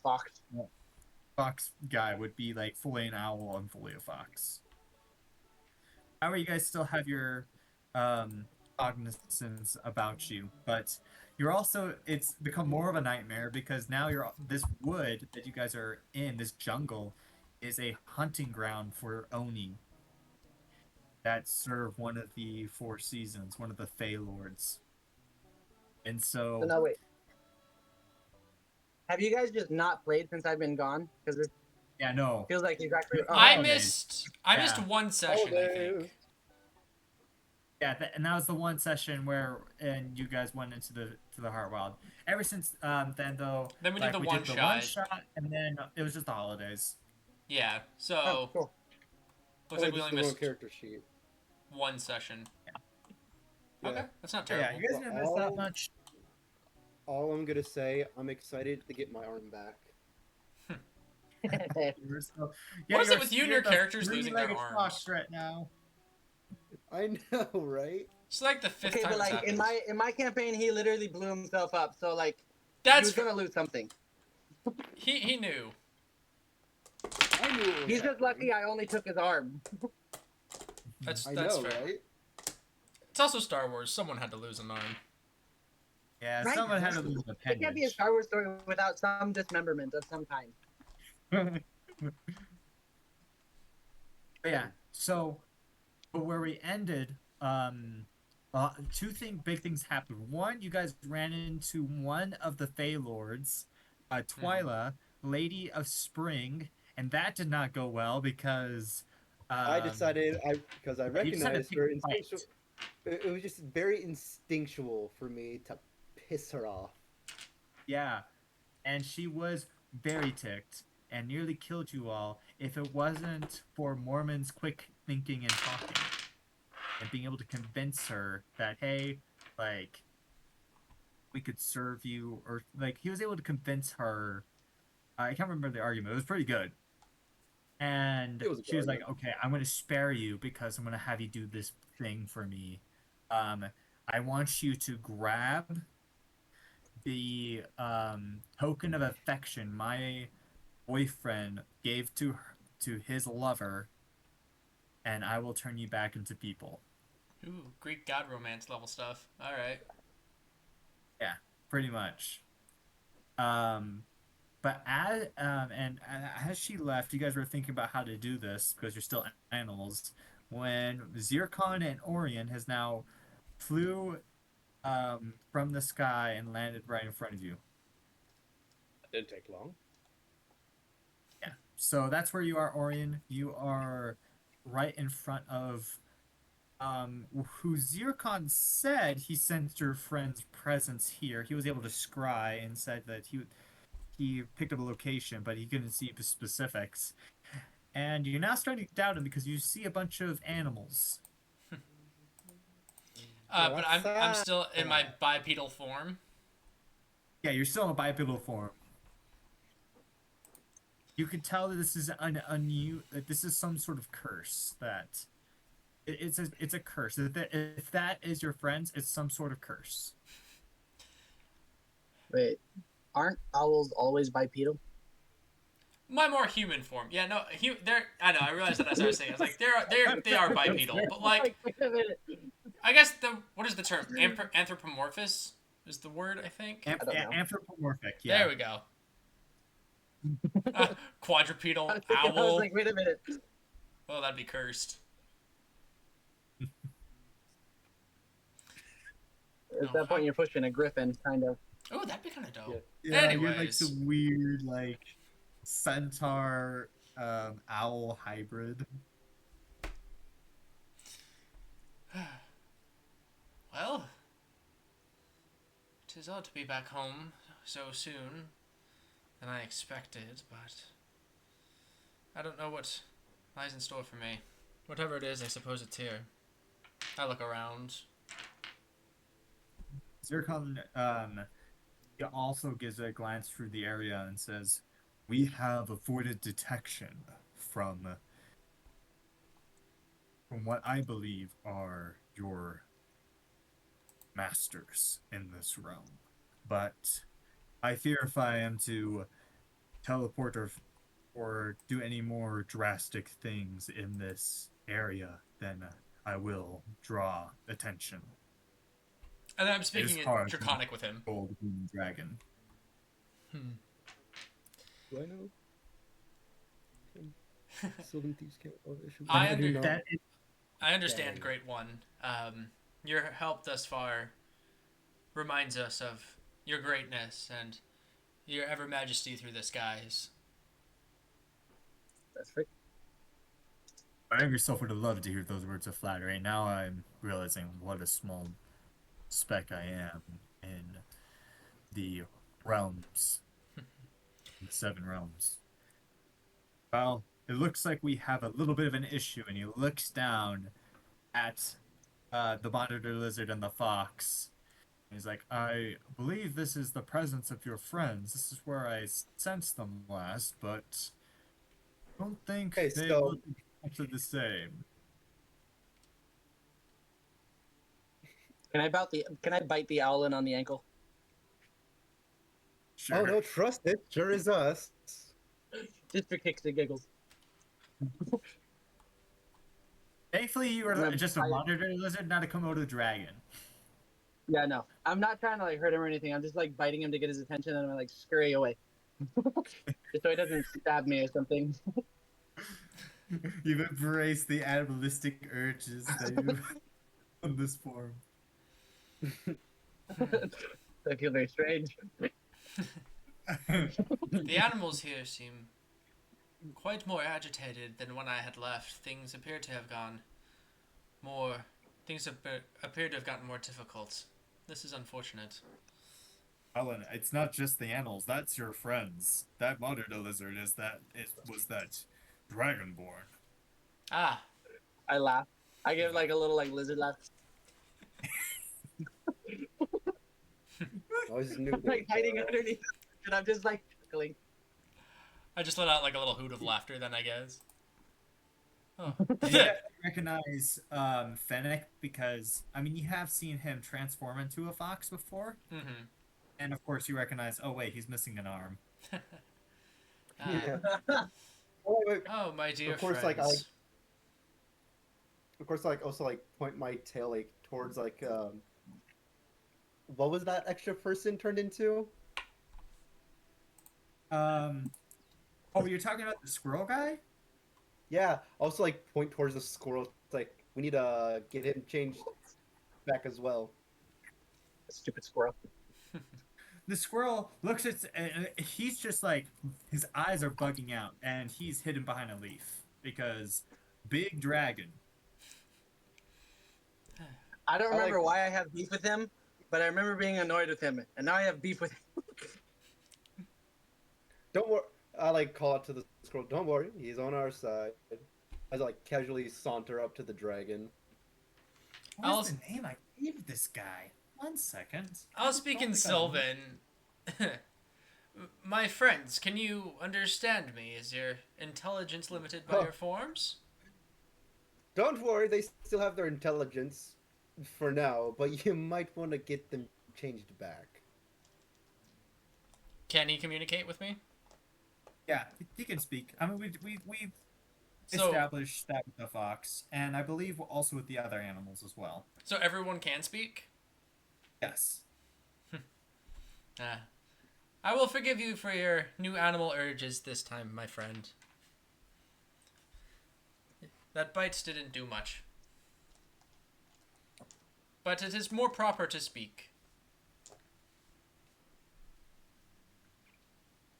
Fox. Well, fox guy would be like fully an owl and fully a fox. However, you guys still have your cognizance about you, but you're also it's become more of a nightmare because now you're this wood that you guys are in, this jungle, is a hunting ground for Oni that serve one of the four seasons, one of the Fey Lords. And So so no, wait. Have you guys just not played since I've been gone? Because it yeah, no. feels like exactly. It's the Oh, I holidays. missed I missed Yeah. one session, I think. Holidays. Yeah, and that was the one session where and you guys went into the Heartwild. Ever since then though, Then we did the like we one did the one shot. shot and then it was just the holidays. Yeah. oh, So cool. looks Oh, like we just only the one missed character sheet. one session. Yeah. Okay, that's not So yeah, terrible. you guys didn't miss that much. All I'm gonna say, I'm excited to get my arm back. You're so, yeah, What is it you're with you and you're your the characters losing their three-legged arms? fox right now. I know, right? It's like the fifth Okay, time but it's like in happened. my campaign, he literally blew himself up. So like, he That's was gonna lose something. he knew. I knew it was He's just happening. lucky I only took his arm. That's I that's know, fair. right? It's also Star Wars. Someone had to lose an arm. Yeah, Right? someone had to lose an It can't be a appendage. Star Wars story without some dismemberment of some kind. Yeah, so but where we ended, big things happened. One, you guys ran into one of the Fey Lords, Mhm. Twyla, Lady of Spring, and that did not go well because I um, decided because I you decided to recognized pick her a instinctual. fight. It was just very instinctual for me to piss her off. Yeah, and she was very ticked and nearly killed you all if it wasn't for Mormon's quick thinking and talking and being able to convince her that hey, like we could serve you or like he was able to convince her. I can't remember the argument. It was pretty good. And It was a good she was like, argument. "Okay, I'm going to spare you because I'm going to have you do this thing for me. Um, I want you to grab the token of affection my boyfriend gave to his lover, and I will turn you back into people." Ooh, Greek god romance level stuff. All right. Yeah, pretty much. Um, but as she left, you guys were thinking about how to do this because you're still animals. When Zircon and Orion has now flew from the sky and landed right in front of you. That didn't take long. Yeah. So that's where you are, Orion. You are right in front of who Zircon said he sensed your friend's presence here. He was able to scry and said that he picked up a location, but he couldn't see the specifics. And you're now starting to doubt him because you see a bunch of animals. But What's I'm that? still in my bipedal form. Yeah, you're still in a bipedal form. You can tell that this is that this is some sort of curse that it's a curse. If that is your friends, it's some sort of curse. Wait, aren't owls always bipedal? My more human form. Yeah, no, they're. I know. I realized that as I was saying. I was like, they are bipedal, but like, Wait a minute. I guess what is the term? Anthropomorphous is the word. I think. I don't know. Anthropomorphic, There yeah. we go. Quadrupedal I was owl. like, wait a minute. Oh, that'd be cursed. At Oh, that point, you're pushing a griffin, kind of. oh, that'd be kind of dope. Yeah, you're like Anyways, some weird like centaur owl hybrid. well, 'tis odd to be back home so soon than I expected, but I don't know what lies in store for me. Whatever it is, I suppose it's here. I look around. Zircon he also gives a glance through the area and says, "We have avoided detection from what I believe are your masters in this realm. But I fear if I am to teleport or do any more drastic things in this area, then I will draw attention. And I'm It is speaking in hard to Draconic with him. control the human dragon. Do I know? Sylvan Thieves can't. Oh, I I do not. I understand, Okay. Great One. Your help thus far reminds us of your greatness and your ever majesty through the skies. That's right. My younger self would have loved to hear those words of flattery. Now I'm realizing what a small speck I am in the realms, the 7 realms. Well, it looks like we have a little bit of an issue, and he looks down at the monitor lizard and the fox. And he's like, I believe this is the presence of your friends. This is where I sensed them last, but I don't think Okay, they so look exactly the same. Can I bite the owlin on the ankle? Sure. oh no, trust it. Sure is us. Just for kicks and giggles. Thankfully, you are And then just a I- monitor lizard, not a Komodo dragon. Yeah, no. I'm not trying to like hurt him or anything. I'm just like biting him to get his attention and I'm like scurry away. Just so he doesn't stab me or something. You've embraced the animalistic urges that you in this form. I feel very strange. The animals here seem quite more agitated than when I had left. Things appear to have gone more. Things appear to have gotten more difficult. This is unfortunate. Alan, it's not just the animals. That's your friends. That monitor lizard was that dragonborn. Ah, I laugh. I give like a little like lizard laugh. I always knew. I'm like hiding underneath and I'm just like chuckling. I just let out like a little hoot of laughter then, I guess. Oh. You recognize Fennec because, I mean, you have seen him transform into a fox before. Mm-hmm. And of course, you recognize, oh, wait, he's missing an arm. Yeah. Oh, wait, Oh, my dear Of course, friends. of course, like also like point my tail like towards like what was that extra person turned into? Oh, you're talking about the squirrel guy? Yeah. Also like point towards the squirrel. It's like we need to get him changed back as well. Stupid squirrel. The squirrel looks at, he's just like, his eyes are bugging out, and he's hidden behind a leaf because big dragon. I don't I like- remember why I have beef with him, but I remember being annoyed with him, and now I have beef with him. Don't worry. I like call out to the squirrel. Don't worry, he's on our side. As I like casually saunter up to the dragon. What is the name I gave this guy? 1 second. I'll speak in Sylvan. My friends, can you understand me? Is your intelligence limited by Oh. your forms? Don't worry, they still have their intelligence for now, but you might want to get them changed back. Can he communicate with me? Yeah, he can speak. I mean, we've So, established that with the fox, and I believe also with the other animals as well. so everyone can speak? Yes. I will forgive you for your new animal urges this time, my friend. That bite didn't do much. But it is more proper to speak.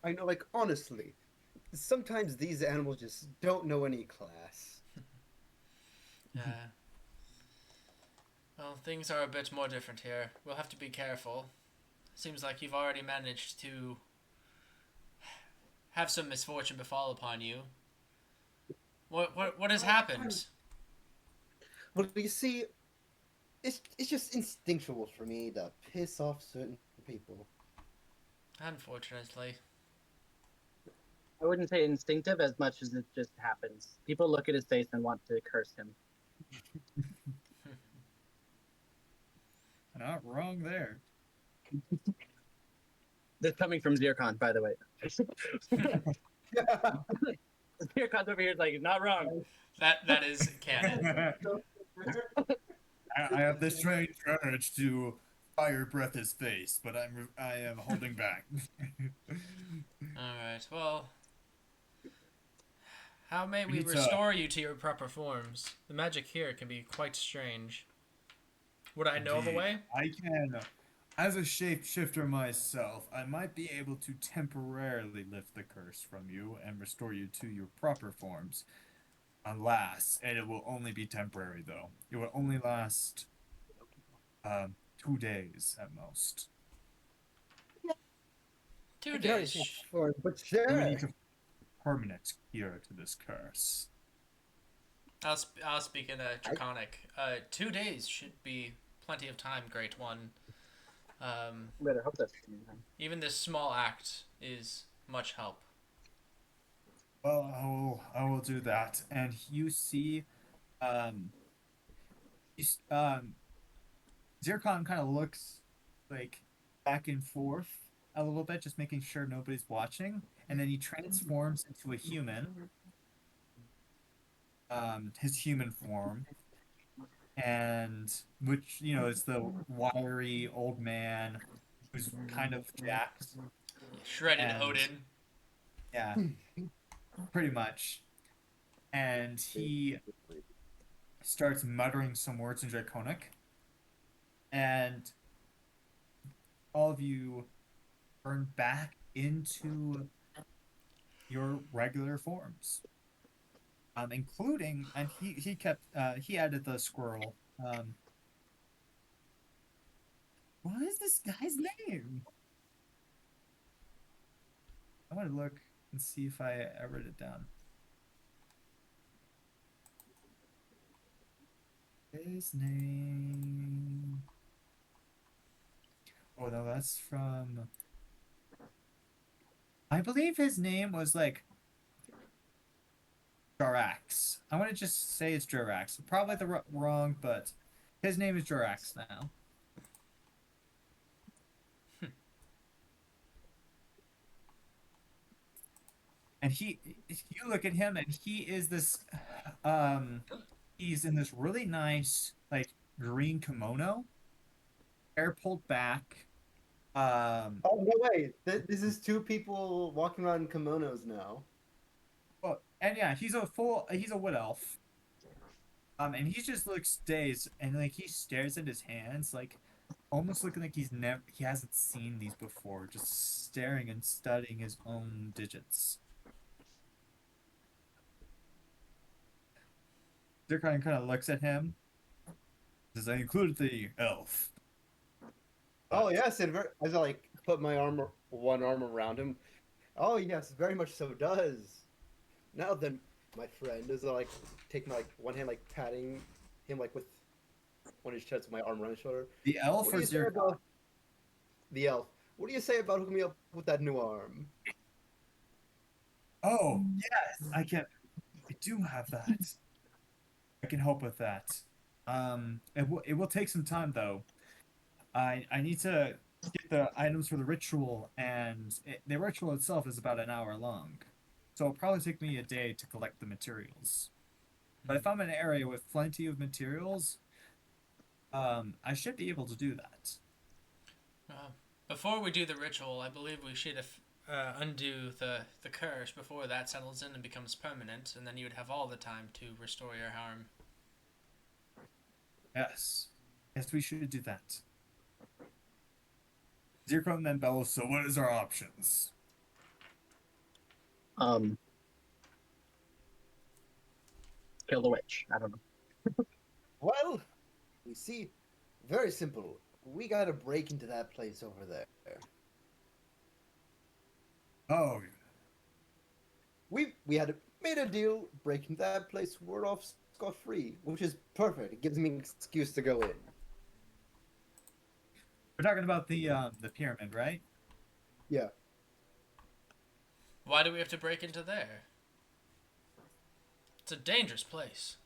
I know, like, honestly, sometimes these animals just don't know any class. Well, things are a bit more different here. We'll have to be careful. Seems like you've already managed to have some misfortune befall upon you. What has happened? Well, you see, it's just instinctual for me to piss off certain people. Unfortunately. I wouldn't say instinctive as much as it just happens. People look at his face and want to curse him. Not wrong there. This coming from Zircon, by the way. Zircon's over here like, not wrong. That is canon. I have this strange urge to fire breath his face, but I am holding back. Alright, well, how may We we need to- restore you to your proper forms? The magic here can be quite strange. Would I know of a Indeed. way? I can, as a shapeshifter myself, I might be able to temporarily lift the curse from you and restore you to your proper forms. Alas, and it will only be temporary though. It will only last 2 days at most. 2 I can already days. see for it, but We sure. need a permanent cure to this curse. I'll speak in Draconic. 2 days should be plenty of time, Great One. Better hope that's Even this small act is much help. Well, I will do that. And you see, um, Zircon kind of looks like back and forth a little bit, just making sure nobody's watching, and then he transforms into a human, his human form, and which is the wiry old man who's kind of jacked. Shredded And- Odin. Yeah, pretty much. And he starts muttering some words in Draconic, and all of you turn back into your regular forms, including, and he kept he added the squirrel. What is this guy's name? I want to look and see if I wrote it down. His name. Oh no, that's from. I believe his name was like Jarax. I want to just say it's Jarax. Probably the wrong, but his name is Jarax now. And you look at him, and he is this, he's in this really nice like green kimono, hair pulled back. Oh no way! This is two people walking around in kimonos now. Well, and yeah, he's a wood elf. And he just looks dazed, and like he stares at his hands, like almost looking like he hasn't seen these before, just staring and studying his own digits. Zircon kind of looks at him. Says, "I included the elf." Oh yes, and as I like put my one arm around him. Oh yes, very much so does. Now then, my friend, as I like take my one hand like patting him like with one of his chest, my arm around his shoulder. The elf What do or you say Zircon? about the elf? What do you say about hooking me up with that new arm? Oh yes, I do have that. I can help with that. It will take some time though. I need to get the items for the ritual, and the ritual itself is about an hour long, so it'll probably take me a day to collect the materials. But if I'm in an area with plenty of materials, I should be able to do that. Before we do the ritual, I believe we should undo the curse before that settles in and becomes permanent, and then you would have all the time to restore your harm. Yes, we should do that. Zircon then bellows, "So what is our options?" Kill the witch. I don't know. Well, you see, very simple. We gotta break into that place over there. Oh, We had made a deal, break into that place, we're off scot-free, which is perfect. It gives me an excuse to go in. we're talking about the pyramid, right? Yeah. Why do we have to break into there? It's a dangerous place.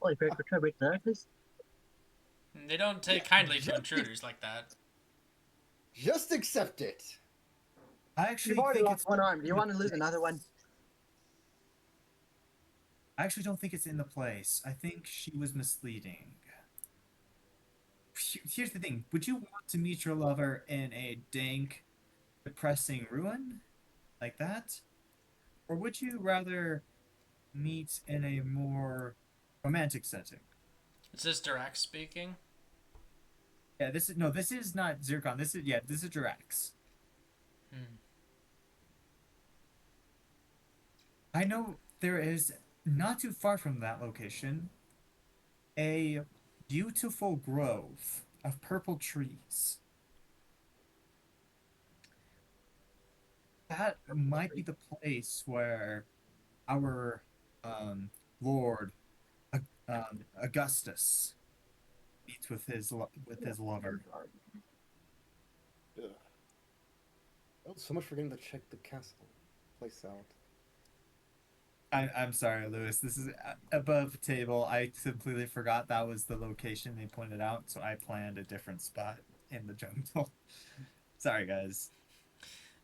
Holy crap, we're trying to break that place? They don't take kindly to intruders like that. Just accept it. I actually You've already think lost it's one arm. Do you in want to the lose place. another one? I actually don't think it's in the place. I think she was misleading. Here's the thing. Would you want to meet your lover in a dank, depressing ruin like that? Or would you rather meet in a more romantic setting? Is this Dirac speaking? Yeah, this is not Zircon. This is Jirax. Hmm. I know there is not too far from that location a beautiful grove of purple trees. That might be the place where our um, Lord Augustus meets with with his lover. Ugh. Oh, so much for getting to check the castle place out. I'm sorry, Lewis. This is above the table. I completely forgot that was the location they pointed out, so I planned a different spot in the jungle. Sorry, guys.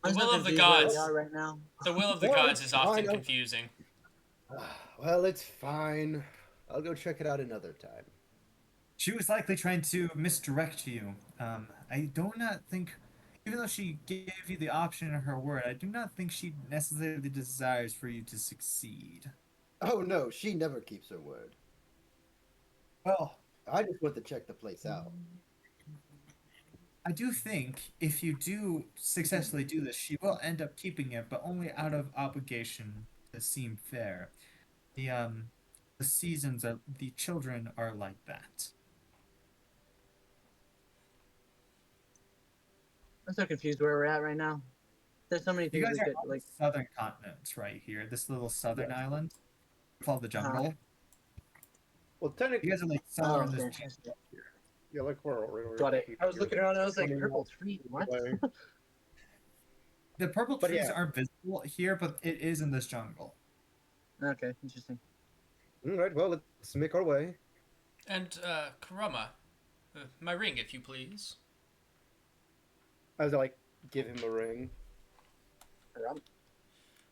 The I'm so will of the confused where we gods. are right now. The will of the Well, gods it's is often fine. confusing. Well, it's fine. I'll go check it out another time. She was likely trying to misdirect you. I do not think, even though she gave you the option in her word, I do not think she necessarily desires for you to succeed. Oh no, she never keeps her word. Well, I just want to check the place out. I do think if you do successfully do this, she will end up keeping it, but only out of obligation to seem fair. The seasons are the children are like that. I'm so confused where we're at right now. There's so many You things guys we are could on the like. southern continent right here, this little southern Yes. island called the Uh, jungle. Well, You technically, guys are like oh, somewhere in this okay. jungle here. yeah, like we're Got it. I was here, looking around and I was like, 20 purple miles tree. What? away. The purple But trees yeah, aren't visible here, but it is in this jungle. Okay, interesting. all right. Well, let's make our way. And, Karama, my ring, if you please. As I like give him the ring.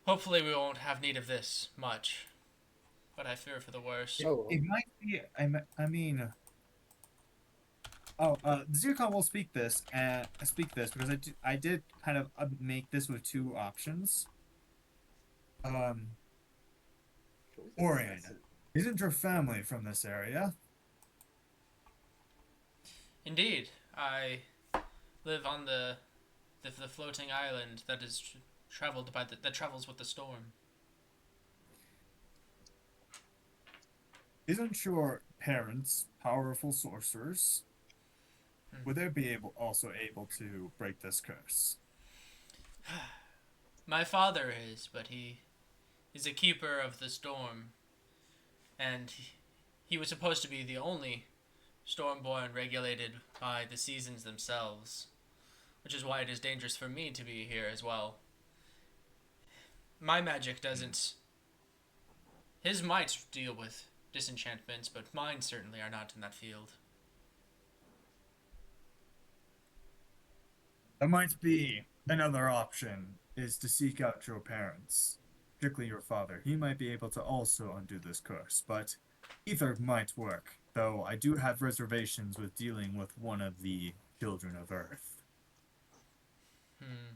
Hopefully we won't have need of this much, but I fear for the worst. Oh, It might be. I mean. Oh, Zircon will speak this because I did kind of make this with two options. Um, Orion, isn't your family from this area? Indeed, I live on the floating island that is traveled by that travels with the storm. Isn't your parents powerful sorcerers? Would they be also able to break this curse? My father is, but he is a keeper of the storm, and he was supposed to be the only Stormborn regulated by the seasons themselves, which is why it is dangerous for me to be here as well. My magic doesn't. His might deal with disenchantments, but mine certainly are not in that field. That might be another option, is to seek out your parents, particularly your father. He might be able to also undo this curse, but either might work, though I do have reservations with dealing with one of the children of Earth. Hmm.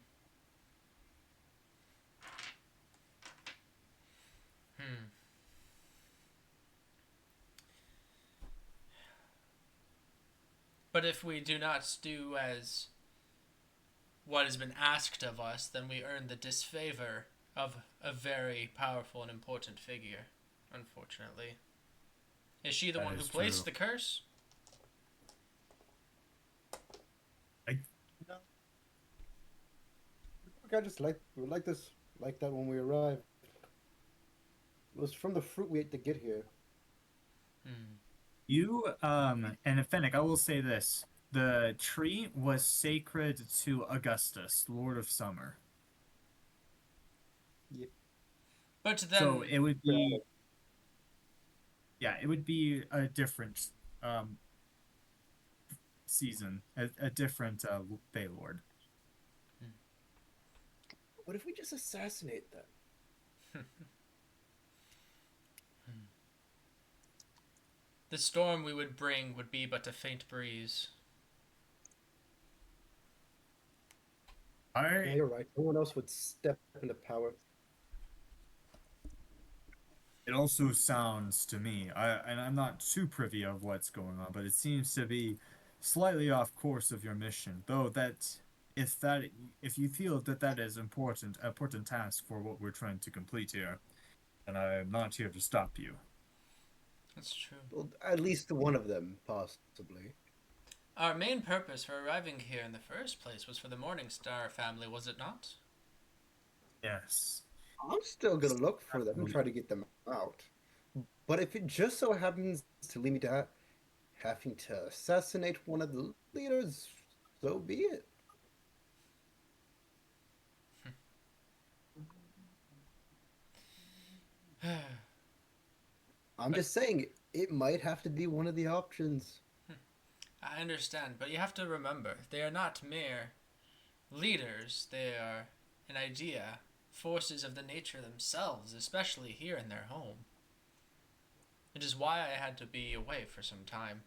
Hmm. But if we do not do as what has been asked of us, then we earn the disfavor of a very powerful and important figure, unfortunately. Is she the That one who is placed true. the curse? I just like this like that when we arrived. It was from the fruit we ate to get here. Hmm. And Fennec, I will say this. The tree was sacred to Augustus, Lord of Summer. But then, So it would be, yeah, it would be a different season, a different Bay Lord. What if we just assassinate them? The storm we would bring would be but a faint breeze. Yeah, you're right. No one else would step into power. It also sounds to me, and I'm not too privy of what's going on, but it seems to be slightly off course of your mission. Though if you feel that that is important task for what we're trying to complete here, then I'm not here to stop you. That's true. Well, at least one of them, possibly. Our main purpose for arriving here in the first place was for the Morningstar family, was it not? Yes. I'm still gonna look for them and try to get them out. But if it just so happens to lead me to having to assassinate one of the leaders, so be it. I'm just saying, it might have to be one of the options. I understand, but you have to remember, they are not mere leaders. They are an idea, forces of the nature themselves, especially here in their home. It is why I had to be away for some time.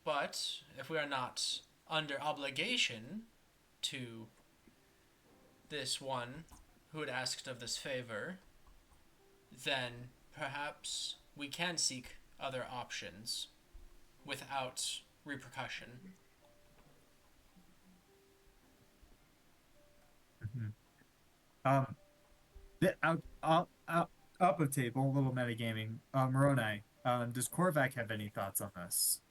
But if we are not under obligation to this one who had asked of this favor, then perhaps we can seek other options without repercussion. Um, up a table, a little metagaming. Moroni, does Korvac have any thoughts on this?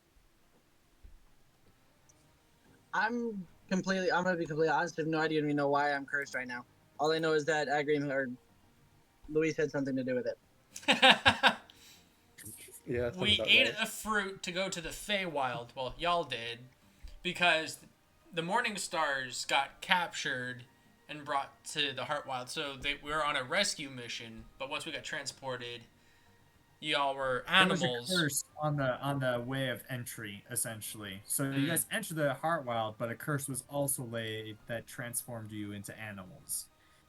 I'm gonna be completely honest. I have no idea even know why I'm cursed right now. All I know is that Agrium or Luis had something to do with it. Yeah, that sounds We about ate right. a fruit to go to the Feywild. Well, y'all did, because the Morning Stars got captured and brought to the Heartwild. So we were on a rescue mission, but once we got transported, y'all were animals. There was a curse on the way of entry, essentially. So you guys entered the Heartwild, but a curse was also laid that transformed you into animals,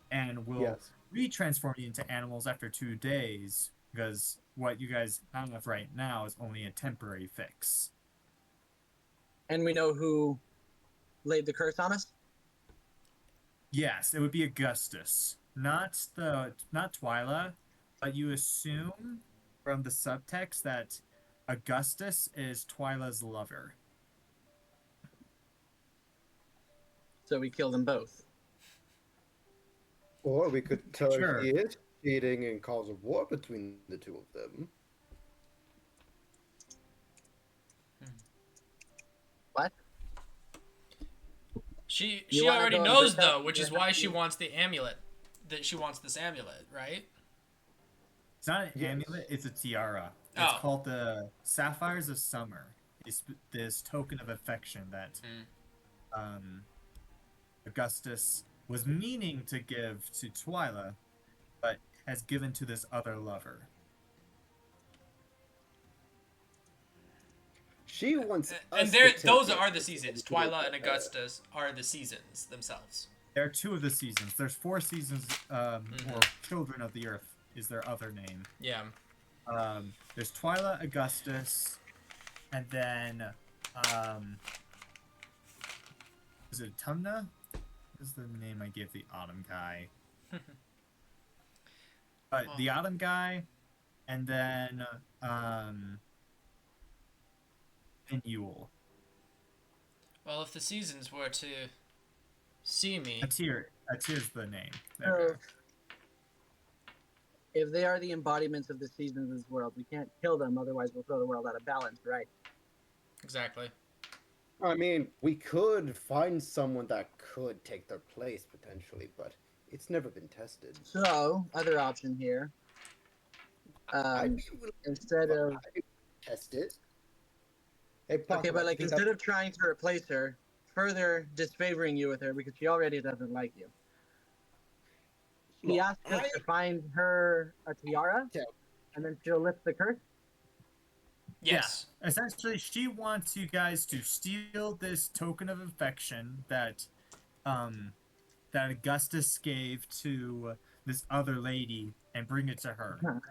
and will Yes. retransform you into animals after 2 days. Because what you guys have right now is only a temporary fix. And we know who laid the curse on us? Yes, it would be Augustus, not Twyla, but you assume from the subtext that Augustus is Twyla's lover. So we killed them both. Or we could tell Sure. her he is cheating and cause a war between the two of them. What? She You wanna already go and knows break though, up which your is why she happy- wants the amulet. That she wants this amulet, right? It's not an Yes. amulet, it's a tiara. It's Oh. called the Sapphires of Summer. It's this token of affection that Augustus was meaning to give to Twyla, but has given to this other lover. She wants And us there, to take those it. are the seasons. Twyla and Augustus are the seasons themselves. There are 2 of the seasons. There's 4 seasons, or Children of the Earth is their other name. Yeah. There's Twyla, Augustus, and then, is it Tumna? What is the name I gave the Autumn guy? The Autumn guy, and then, Yule. Well, if the seasons were to see me, Atir's the name. There we go. If they are the embodiments of the seasons of this world, we can't kill them, otherwise we'll throw the world out of balance, right? exactly. I mean, we could find someone that could take their place potentially, but it's never been tested. So, other option here. I'd be willing Instead of to test it. Hey, okay, but like instead of trying to replace her, further disfavoring you with her because she already doesn't like you. She asked us to find her a tiara, Yeah. and then she'll lift the curse. Yes. essentially, she wants you guys to steal this token of affection that Augustus gave to this other lady and bring it to her.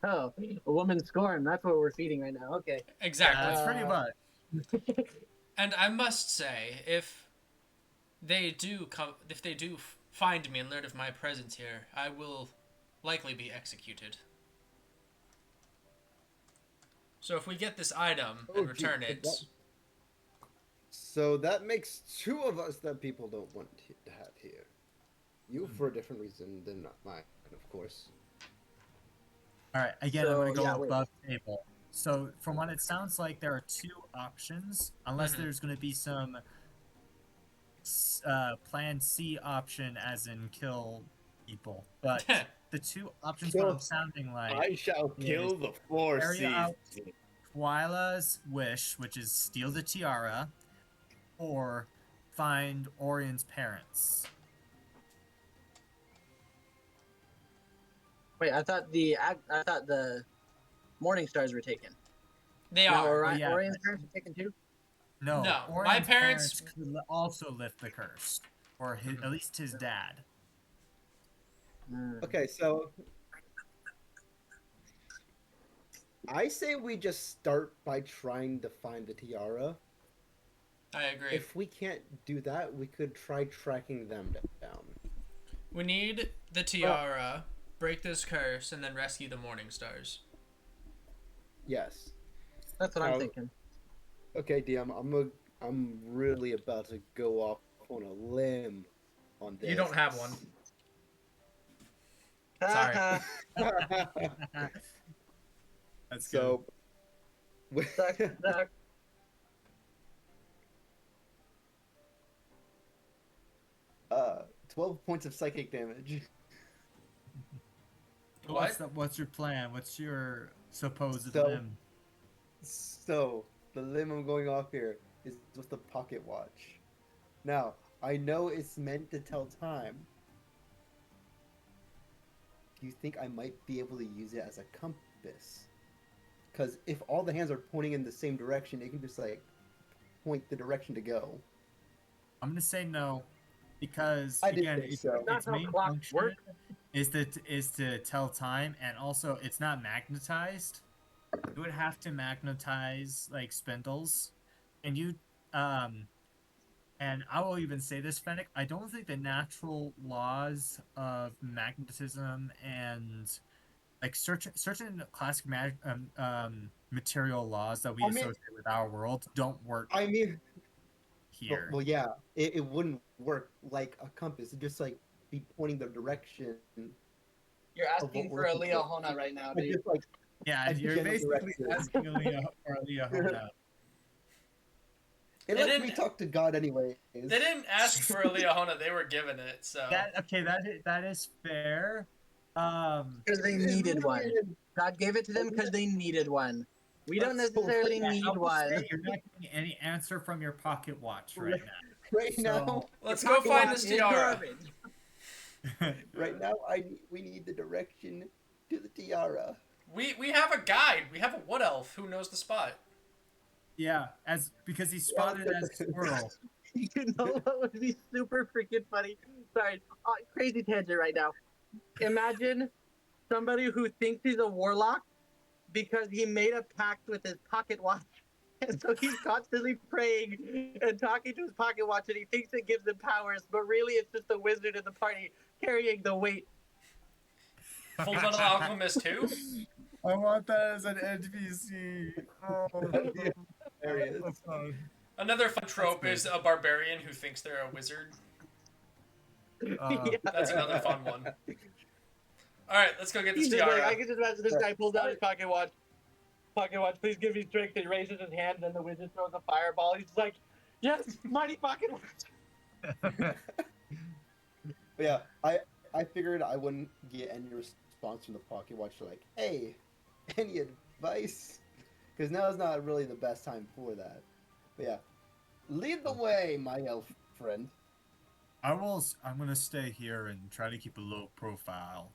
Oh, a woman scorn. That's what we're feeding right now. Okay. Exactly. That's pretty much. And I must say, if they do find me and learn of my presence here, I will likely be executed. So if we get this item and return it, So that makes two of us that people don't want to have here. You for a different reason than mine, of course. All right, again, So, I'm going to go yeah, wait. above table. So, from what it sounds like, there are two options, unless there's going to be some plan C option, as in kill people. But the two options, what I'm sounding like, I shall kill the four carry C's. out Twyla's wish, which is steal the tiara, or find Orion's parents. Wait, I thought the Morning Stars were taken. they No, are. yeah. Orion's parents were taken too. No, No, Orion's my parents- could also lift the curse, or at least his dad. Okay, so I say we just start by trying to find the tiara. I agree. If we can't do that, we could try tracking them down. We need the tiara, break this curse, and then rescue the Morning Stars. Yes. That's what I'm thinking. Okay, DM, I'm really about to go off on a limb on this. You don't have one. Sorry. That's So, Suck, suck. 12 points of psychic damage. What? What's your plan? What's your supposed So- limb? So, the limb I'm going off here is with the pocket watch. Now, I know it's meant to tell time. Do you think I might be able to use it as a compass? Because if all the hands are pointing in the same direction, it can just like point the direction to go. I'm gonna say no, because I didn't again, think its, so. That's its how main clocks function work. is to tell time, and also it's not magnetized. You would have to magnetize like spindles, and and I will even say this, Fennec. I don't think the natural laws of magnetism and like certain classic material laws that we I mean- associate with our world don't work I mean, here. well yeah, it wouldn't work like a compass. It'd just like be pointing the direction. You're what asking we're for a looking Leo for. Hona right now, I dude. just like Yeah, a you're general basically direction. asking Aaliyah for Aaliyah Hona. It They lets me didn't- talk to God anyway. They didn't ask for a Leahona, they were given it, so. That is fair. Because they needed one. God gave it to them because they needed one. We don't That's so necessarily fair. need I will one. say you're not getting any answer from your pocket watch right Right So- now, Let's The go pocket find watch this is tiara. garbage. now. right now, we need the direction to the tiara. We have a guide. We have a wood elf who knows the spot. Yeah, because he spotted it as a squirrel. You know what would be super freaking funny? Sorry, crazy tangent right now. Imagine somebody who thinks he's a warlock because he made a pact with his pocket watch. And so he's constantly praying and talking to his pocket watch, and he thinks it gives him powers, but really it's just a wizard in the party carrying the weight. Full Metal Alchemist 2? I want that as an NPC. There he is. Another fun trope good. is a barbarian who thinks they're a wizard. Yeah. That's another fun one. Alright, let's go get this He's just like, tiara. I can just imagine this guy pulls out his pocket watch. Pocket watch, please give me strength. He raises his hand, and the wizard throws a fireball. He's like, yes, mighty pocket watch. But yeah, I figured I wouldn't get any response from the pocket watch like, hey, any advice? Because now is not really the best time for that. But yeah, lead the way, my elf friend. I'm gonna stay here and try to keep a low profile.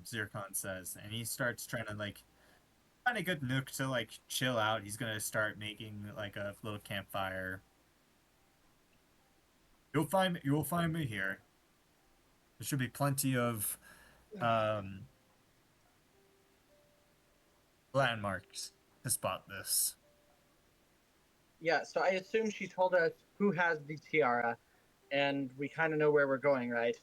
Zircon says, and he starts trying to like find a good nook to like chill out. He's gonna start making like a little campfire. You'll find me here. There should be plenty of um, landmarks to spot this. Yeah, so I assume she told us who has the tiara, and we kind of know where we're going, right?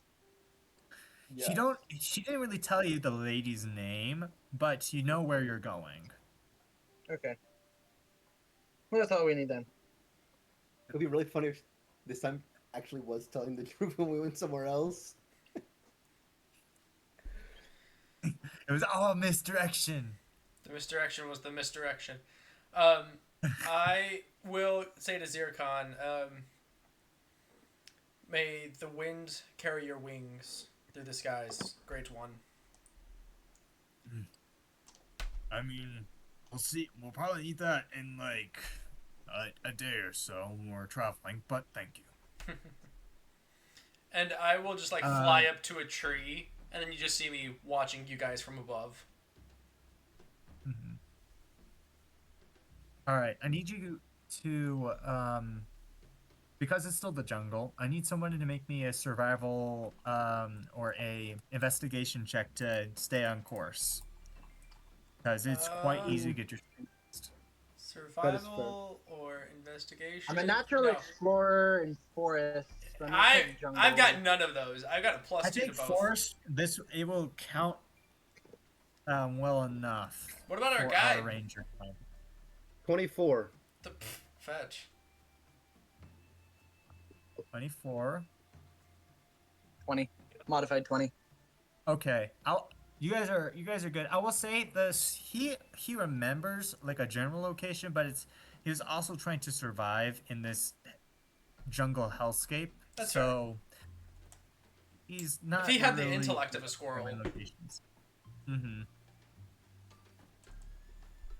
She don't. She didn't really tell you the lady's name, but you know where you're going. Okay. Well, that's all we need then. It'd be really funny if this time actually was telling the truth when we went somewhere else. It was all misdirection. The misdirection was the misdirection. I will say to Zircon, may the wind carry your wings through the skies, Great One. I mean, we'll see. We'll probably need that in like a day or so when we're traveling. But thank you. And I will just like fly up to a tree, and then you just see me watching you guys from above. Mm-hmm. All right, I need you to because it's still the jungle. I need someone to make me a survival or a investigation check to stay on course. Because it's quite easy to get your. Survival or investigation? I'm a natural No. explorer in forests. I'm not in jungle. I've got none of those. I've got a +2 I to think both. forest. It will count well enough. What about our for guy? ranger. 24. Fetch. 24. 20. Modified 20. Okay, you guys are good. I will say this. He remembers like a general location, but he was also trying to survive in this jungle hellscape. That's so he's not. If he had the really intellect of a squirrel. locations. Mm-hmm.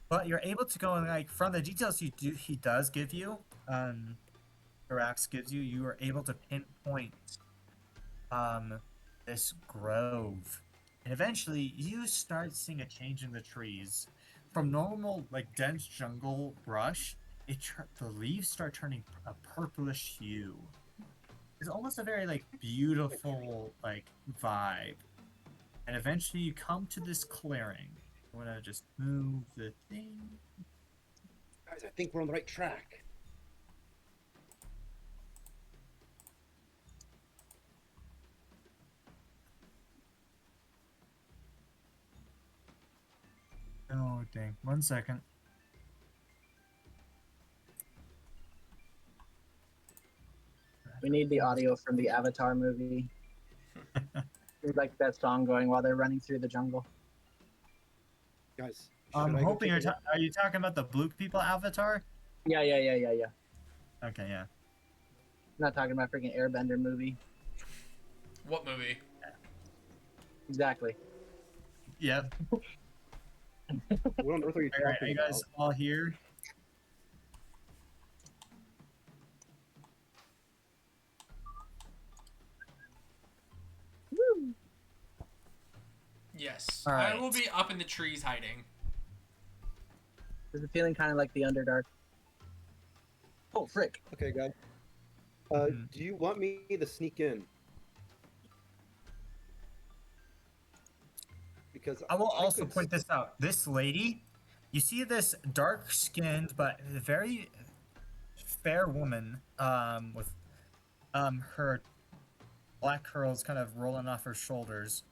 But you're able to go and like from the details he does give you, Arax gives you, you are able to pinpoint this grove. And eventually you start seeing a change in the trees. From normal like dense jungle brush, the leaves start turning a purplish hue. It's almost a very like beautiful like vibe. And eventually you come to this clearing. I'm gonna just move the thing. Guys, I think we're on the right track. Oh dang! 1 second. We need the audio from the Avatar movie. We'd like that song going while they're running through the jungle. Guys, I'm should I go hoping take a look? are you talking about the blue people avatar? Yeah. Okay, yeah. I'm not talking about freaking Airbender movie. What movie? Exactly. Yep. What on earth are you All right, talking are you guys about? all here? Woo! Yes. All I will right. be up in the trees hiding. Is it feeling kind of like the Underdark? Oh, frick. Okay, guys. Mhm. Do you want me to sneak in? Because I will also could point this out. This lady, you see this dark-skinned but very fair woman with her black curls kind of rolling off her shoulders.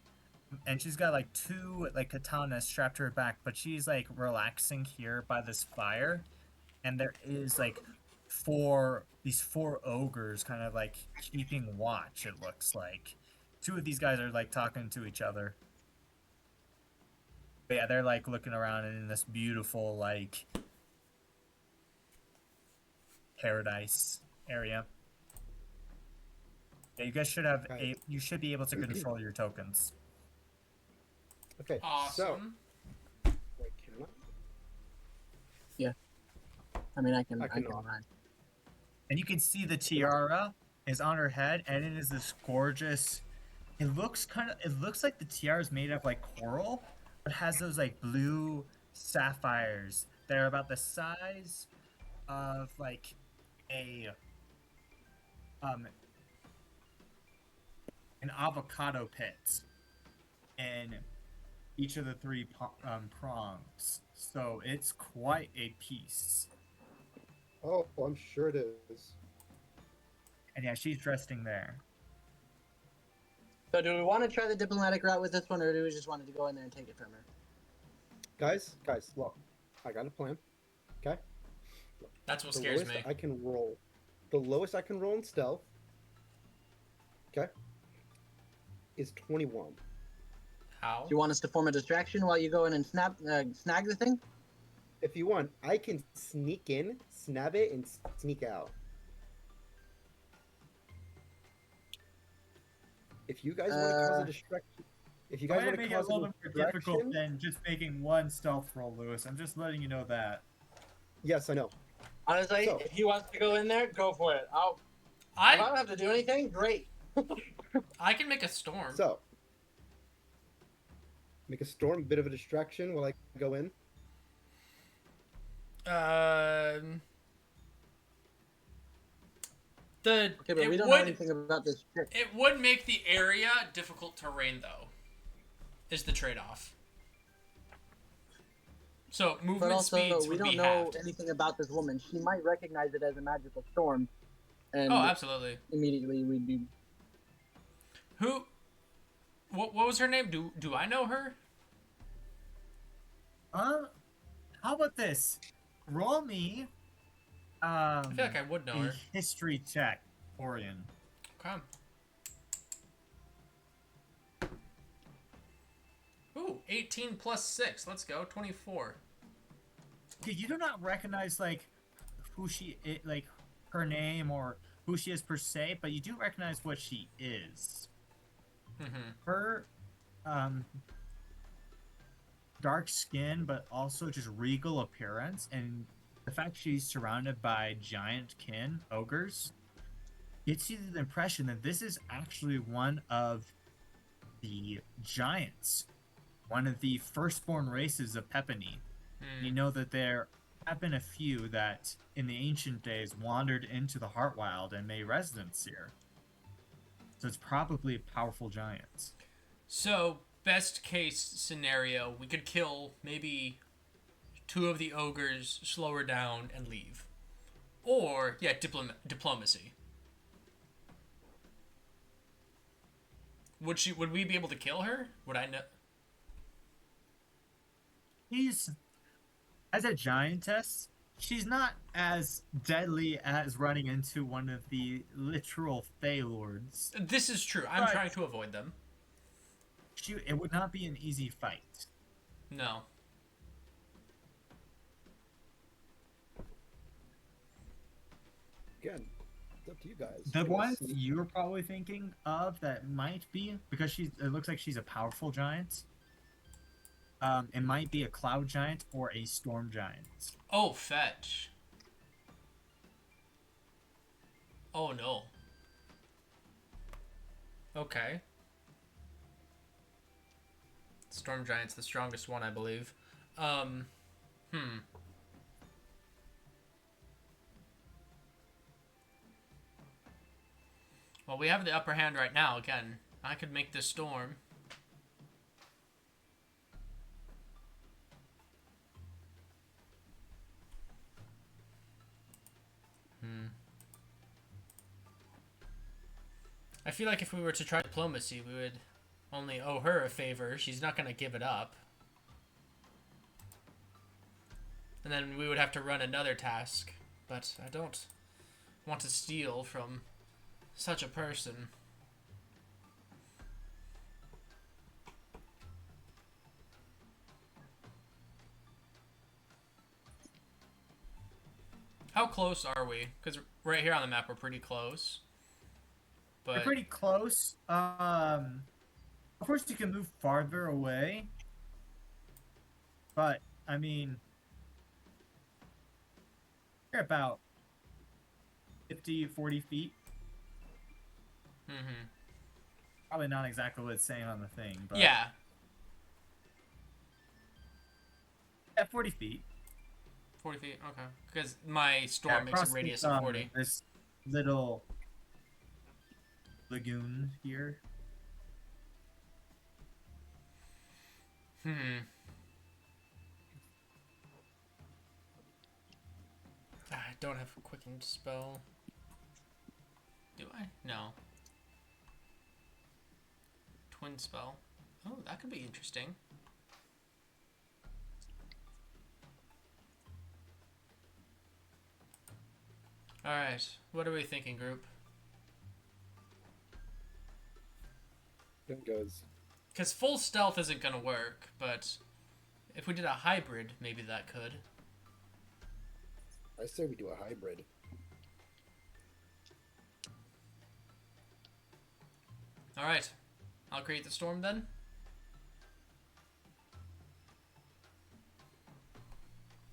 And she's got like 2 like katanas strapped to her back, but she's like relaxing here by this fire. And there is like these four ogres kind of like keeping watch, it looks like. 2 of these guys are like talking to each other. But yeah, they're like looking around in this beautiful like paradise area. Yeah, you guys should have you should be able to control your tokens. Okay, so Awesome. wait, can I? I mean, I can cannot. run. And you can see the tiara is on her head, and it is this gorgeous. It looks like the tiara is made of like coral, but has those like blue sapphires. They're about the size of like a um an avocado pit in each of the three prongs. So it's quite a piece. Oh, I'm sure it is. And yeah, she's resting there. So do we want to try the diplomatic route with this one, or do we just want to go in there and take it from her? Guys, look, I got a plan. Okay. That's what The scares lowest me. I can roll. The lowest I can roll in stealth. Okay. Is 21. How? Do you want us to form a distraction while you go in and snag the thing? If you want, I can sneak in, snap it, and sneak out. If you guys want to cause a distraction, if you Go guys ahead want and to make it a cause a little bit more difficult distraction, than just making one stealth roll, Lewis. I'm just letting you know that. yes, I know. Honestly, So- if he wants to go in there, go for it. If I I don't have to do anything, great. I can make a storm. So, make a storm, bit of a distraction while I go in. The Okay, but it we don't would know anything about this trick. it would make the area difficult terrain though. Is the trade-off. So But movement also, speeds we would don't be know halved. anything about this woman. She might recognize it as a magical storm, and Oh, absolutely. immediately we'd be. Who? What was her name? Do I know her? How about this? Roll me I feel like I would know a her. history check, Orion. Okay. Ooh, 18 plus 6. Let's go. 24. Okay, you do not recognize like who she is, like her name or who she is per se, but you do recognize what she is. Mm-hmm. Her dark skin, but also just regal appearance, and the fact she's surrounded by giant kin, ogres, gives you the impression that this is actually one of the giants, one of the firstborn races of Pepini. You know that there have been a few that, in the ancient days, wandered into the Heartwild and made residence here. So it's probably a powerful giant. So, best case scenario, we could kill maybe 2 of the ogres, slow her down, and leave. Or, yeah, diplomacy. Would we be able to kill her? Would I know? She's, as a giantess, she's not as deadly as running into one of the literal Fey Lords. This is true. I'm Right. trying to avoid them. It would not be an easy fight. No. Again, it's up to you guys. The You one guys- you're probably thinking of that might be, because it looks like she's a powerful giant. It might be a cloud giant or a storm giant. Oh, fetch. Oh, no. Okay. Storm Giant's the strongest one, I believe. Well, we have the upper hand right now. Again, I could make this storm. I feel like if we were to try diplomacy, we would only owe her a favor. She's not going to give it up. And then we would have to run another task. But I don't want to steal from such a person. How close are we? Because right here on the map, we're pretty close. They're But pretty close. Of course, you can move farther away. But, I mean, you're about 50, 40 feet. mm-hmm. Probably not exactly what it's saying on the thing, but Yeah. At 40 feet. 40 feet. Okay. Because my Yeah, storm makes a across radius this, of 40. this little lagoon here. Hmm. I don't have a quickened spell. Do I? No. Twin spell. Oh, that could be interesting. Alright, what are we thinking, group? It goes. Because full stealth isn't going to work, but if we did a hybrid, maybe that could. I say we do a hybrid. Alright, I'll create the storm then.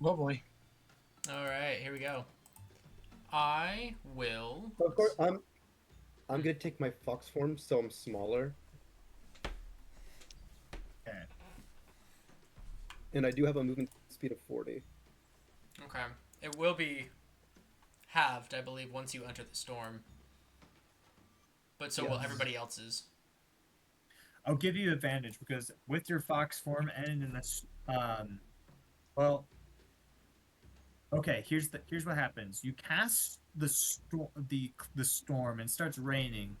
Oh boy. Alright, here we go. I will... Of course, I'm gonna take my fox form, so I'm smaller, Okay. and I do have a movement speed of 40. Okay. It will be halved, I believe, once you enter the storm. But so will Yes. everybody else's. I'll give you advantage because with your fox form and in this, well, okay. Here's what happens. You cast the storm and it starts raining.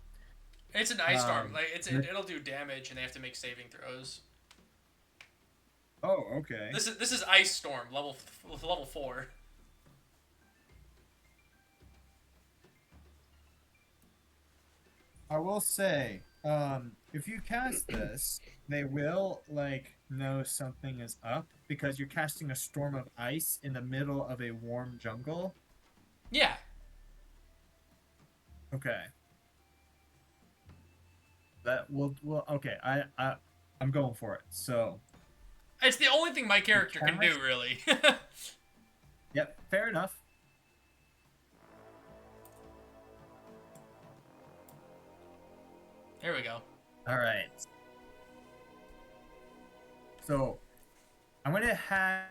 It's an ice storm. Um, Like it'll do damage, and they have to make saving throws. Oh, okay. This is ice storm level 4. I will say, if you cast this, they will like know something is up because you're casting a storm of ice in the middle of a warm jungle. Yeah. Okay. That will okay. I'm going for it. So, It's the only thing my character can do, really. yep, fair enough. Here we go. All right. So, I'm gonna have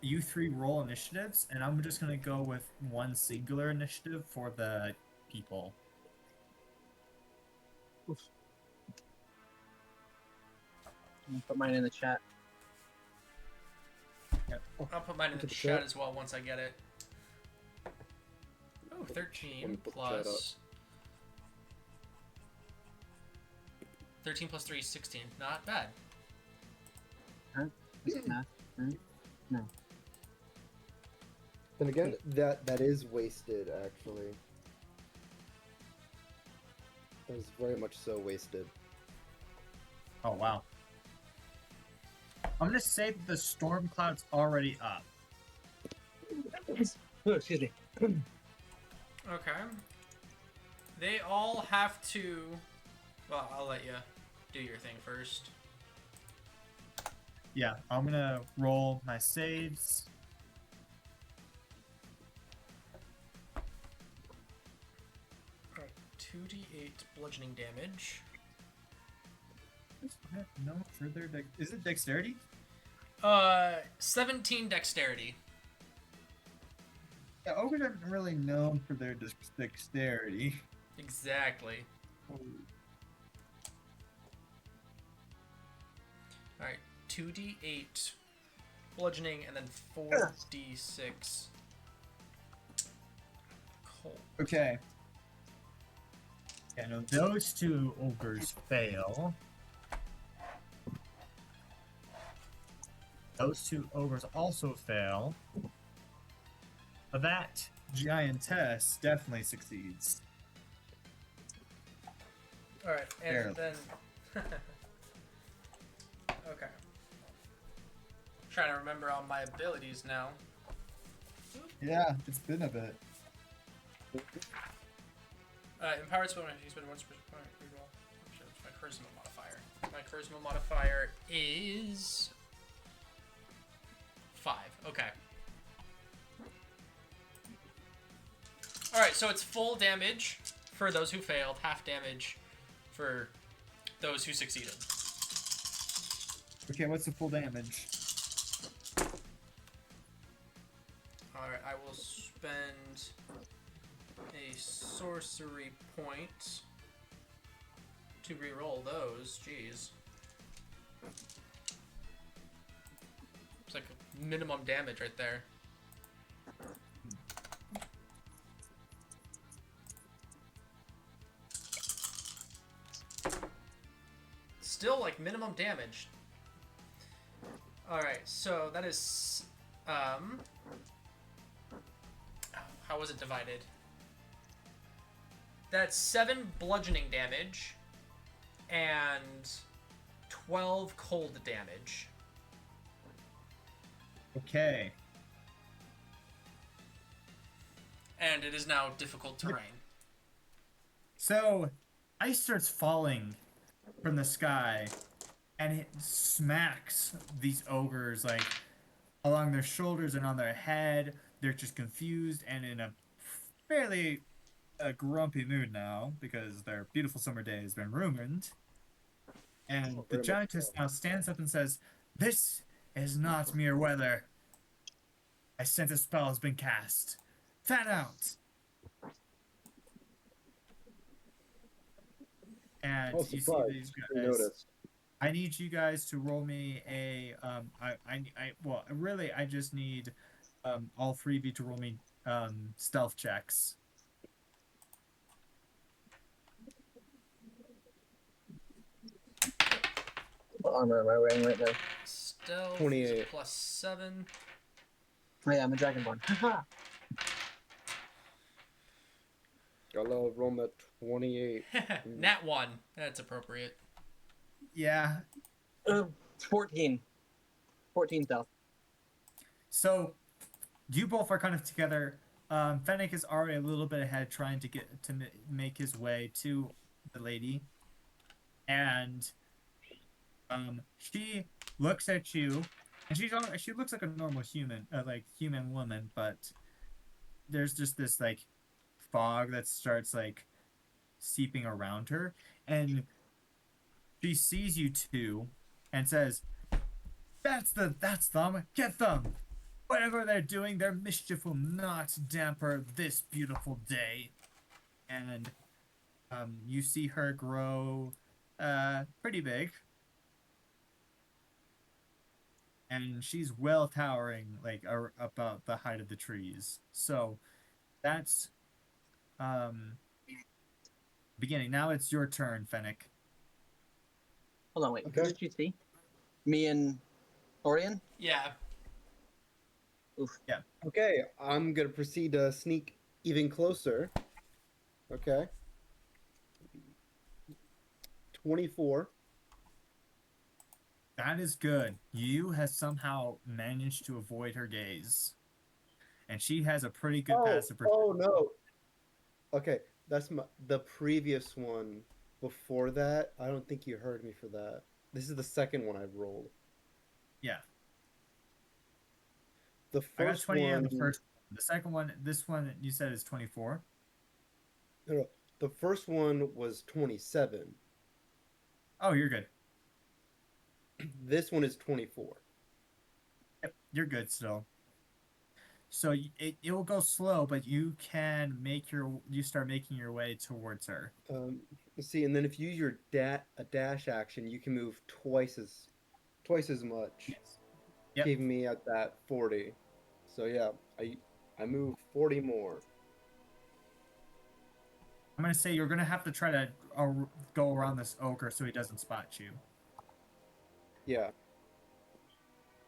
you three roll initiatives, and I'm just gonna go with one singular initiative for the people. Oof. I'm gonna put mine in the chat. I'll put mine in the chat as well once I get it. Oh, 13 plus... 13 plus 3 is 16. Not bad. No. Then again, that is wasted, actually. That is very much so wasted. Oh wow. I'm gonna say that the storm cloud's already up. Oh, excuse me. Okay. They all have to... Well, I'll let you do your thing first. Yeah, I'm gonna roll my saves. Alright, 2d8 bludgeoning damage. No further. Is it dexterity? 17 dexterity. Yeah, ogres aren't really known for their dexterity. Exactly. Alright, 2d8 bludgeoning and then 4d6 cold. Okay. Yeah, no, those two ogres fail. Those two ogres also fail. But that giantess definitely succeeds. Alright, and Barely. then... okay. Trying to remember all my abilities now. Yeah, it's been a bit. Empowered spell he's been once per point. Reroll. It's my charisma modifier. My charisma modifier is 5. Okay. Alright, so it's full damage for those who failed, half damage for those who succeeded. Okay, what's the full damage? Alright, I will spend a sorcery point to re-roll those. Jeez. It's like minimum damage right there. Still like minimum damage. Alright, so that is how was it divided? That's 7 bludgeoning damage and 12 cold damage. Okay. And it is now difficult terrain. So, ice starts falling from the sky, and it smacks these ogres like along their shoulders and on their head. They're just confused and in a fairly grumpy mood now because their beautiful summer day has been ruined. And the very much giantess now stands up and says, "This is not mere weather. I sense a spell has been cast. Fan out!" And Oh, you see surprise. these You guys. noticed. I need you guys to roll me a well, really I just need all three of you to roll me stealth checks. What armor am I wearing right now? Stealth 28. plus 7. Oh yeah, I'm a dragonborn. Haha. I love rolling that 28. Nat 1. That's appropriate. Yeah. 14. 14 stealth. So you both are kind of together. Fennec is already a little bit ahead, trying to get to make his way to the lady, and she looks at you, and she looks like a normal human, like human woman, but there's just this like fog that starts like seeping around her, and she sees you two, and says, that's them. Get them. Whatever they're doing, their mischief will not damper this beautiful day." And you see her grow pretty big. And she's well towering, like about the height of the trees. So that's beginning. Now it's your turn, Fennec. Hold on, wait. Okay. Who did you see? Me and Orion? Yeah. Oof. Yeah. Okay, I'm gonna proceed to sneak even closer. Okay. 24. That is good. You has somehow managed to avoid her gaze. And she has a pretty good passive perception. Oh no. Okay, that's the previous one. Before that, I don't think you heard me for that. This is the second one I've rolled. Yeah. The I got first 28 on one. the first one. The second one, this one you said is 24. No, the first one was 27. Oh, you're good. This one is 24. Yep, you're good still. So it will go slow, but you can start making your way towards her. Let's see, and then if you use your a dash action, you can move twice as much, Yes. Yep. keeping me at that 40. So yeah, I move 40 more. I'm gonna say you're gonna have to try to go around this ogre so he doesn't spot you. Yeah.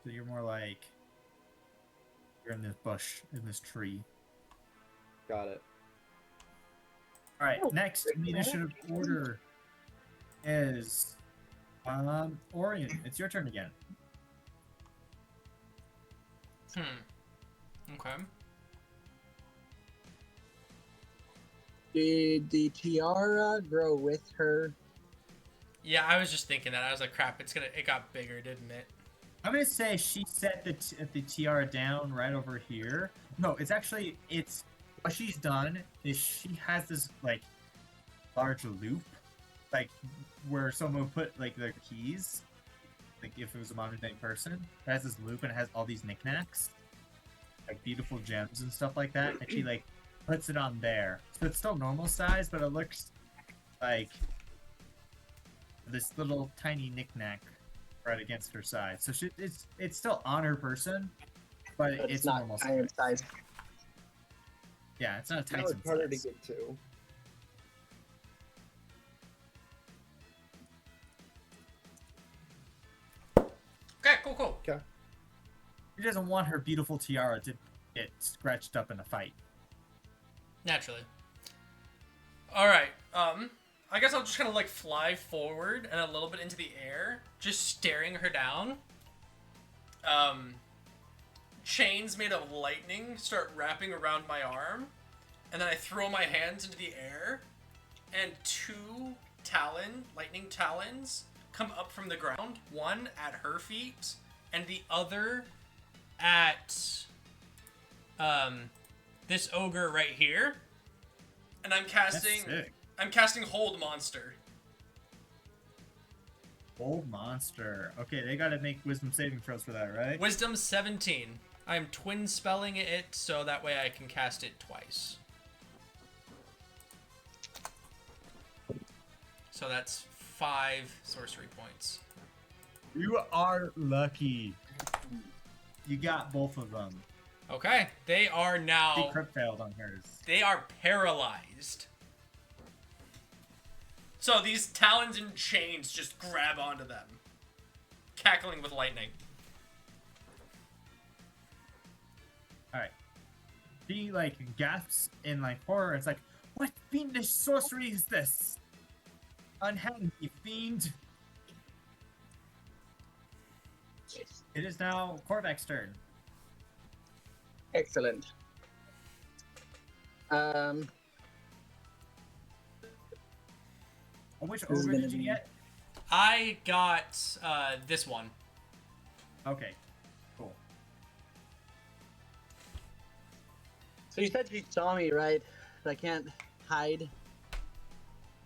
So you're more like you're in this bush, in this tree. Got it. All right. Next in the initiative order is Orion. It's your turn again. Okay. Did the tiara grow with her? Yeah, I was just thinking that. I was like, crap, it got bigger, didn't it? I'm gonna say she set the tiara down right over here. No, it's what she's done is she has this like large loop, like where someone would put like their keys, like if it was a modern day person. It has this loop and it has all these knickknacks. like beautiful gems and stuff like that, and she like puts it on there. So it's still normal size, but it looks like this little tiny knickknack right against her side. So it's still on her person, but But it's not normal giant size. Yeah, it's not a Now Tyson it's harder to size. get to. Okay, cool. She doesn't want her beautiful tiara to get scratched up in a fight. Naturally. Alright, I guess I'll just kind of like fly forward and a little bit into the air, just staring her down. Chains made of lightning start wrapping around my arm, and then I throw my hands into the air, and two lightning talons come up from the ground, one at her feet, and the other at, this ogre right here. And I'm casting, Hold Monster. Old monster. Okay, they gotta make wisdom saving throws for that, right? Wisdom 17. I'm twin spelling it so that way I can cast it twice. So that's 5 sorcery points. You are lucky. You got both of them. Okay, they are She now... crit failed on hers. They are paralyzed. So these talons and chains just grab onto them, cackling with lightning. Alright. She, like, gasps in, like, horror. It's like, what fiendish sorcery is this? Unhand me, fiend. It is now Korvac's turn. Excellent. Which This is ogre gonna did you be- get? I got this one. Okay. Cool. So you said she saw me, right? I can't hide.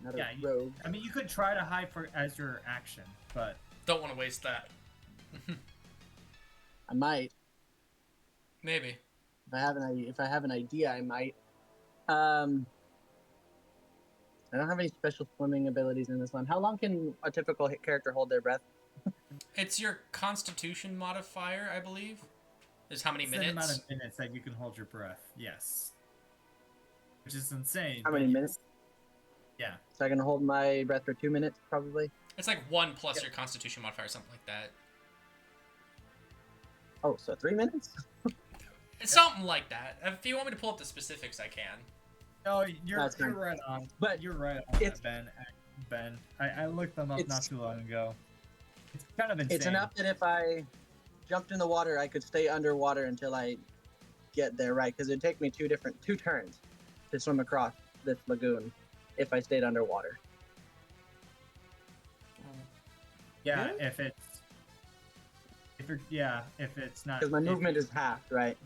Not Yeah, a rogue. I mean, you could try to hide as your action, but Don't want to waste that. I might. Maybe. If I have an idea, I might. I don't have any special swimming abilities in this one. How long can a typical character hold their breath? It's your Constitution modifier, I believe. Is how many it's the amount minutes? of minutes that you can hold your breath. Yes. Which is insane. How but many yes. minutes? Yeah. So I can hold my breath for 2 minutes, probably. It's like 1 plus your Constitution modifier, something like that. Oh, so 3 minutes? It's something like that. If you want me to pull up the specifics, I can. No, you're That's fine. right on. But you're right on it's- that, Ben. I looked them up not It's- too long ago. It's kind of insane. It's enough that if I jumped in the water, I could stay underwater until I get there, right? Because it'd take me two turns to swim across this lagoon if I stayed underwater. Yeah, if it's not. Because my if- movement is half, right?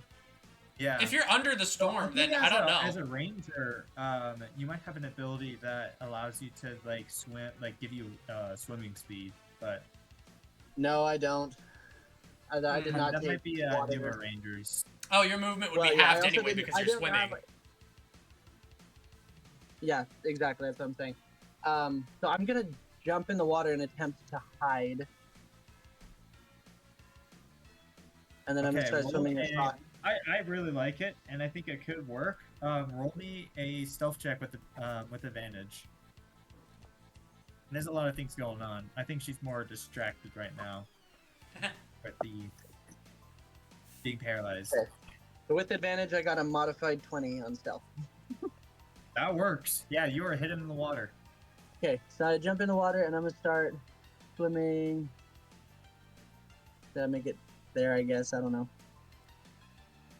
Yeah. If you're under the So storm, think then I don't know. As a ranger, you might have an ability that allows you to like swim, like give you swimming speed, but No, I don't. I did not that take might be water. newer rangers. Oh, your movement would Well, be yeah, I halved also anyway didn't- because I you're didn't swimming. have- Yeah, exactly. That's what I'm saying. So I'm gonna jump in the water and attempt to hide, and then I'm gonna Okay, start roll swimming a- across. I really like it, and I think it could work. Roll me a stealth check with advantage. There's a lot of things going on. I think she's more distracted right now with the being paralyzed. Okay. So with advantage, I got a modified 20 on stealth. That works. Yeah, you are hidden in the water. Okay, so I jump in the water and I'm gonna start swimming. Did I make it there? I guess I don't know.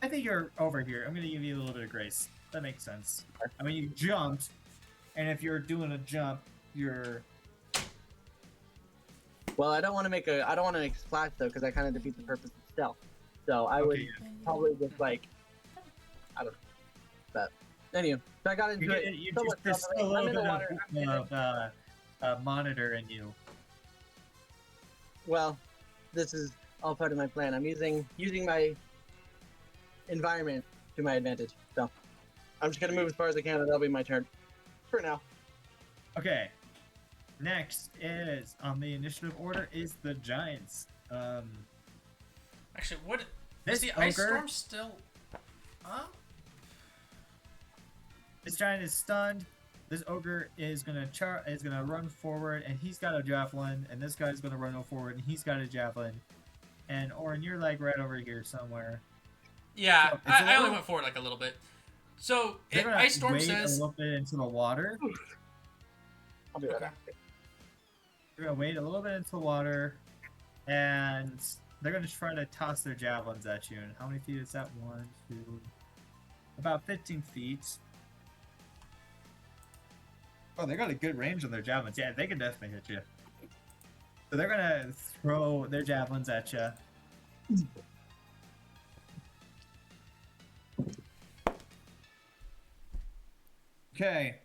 I think you're over here. I'm gonna give you a little bit of grace. That makes sense. I mean, you jumped, and if you're doing a jump, you're. Well, I don't want to make a splash though, because that kind of defeats the purpose of stealth. So I would Okay, probably just like, I don't know. But anyway, so I got into it. you somewhat there's stealthily. still a I'm little in the bit water. I'm in it. of monitor in you. Well, this is all part of my plan. I'm using my environment to my advantage. So I'm just gonna move as far as I can, and that'll be my turn for now. Okay. Next is on the initiative order is the giants. Actually, what This is the ice ogre- storm still up? This giant is stunned. This ogre is gonna run forward, and he's got a javelin. And this guy's gonna run forward, and he's got a javelin. And Orin, you're like right over here somewhere. Yeah, So, it's a I only little- went forward like a little bit. So They're gonna ice storm wade says. a little bit into the water. I'll be right Okay. back. They're gonna wade a little bit into the water, and they're gonna try to toss their javelins at you. And how many feet is that? 1, 2, about 15 feet. Oh, they got a good range on their javelins. Yeah, they can definitely hit you. So they're gonna throw their javelins at you. Okay.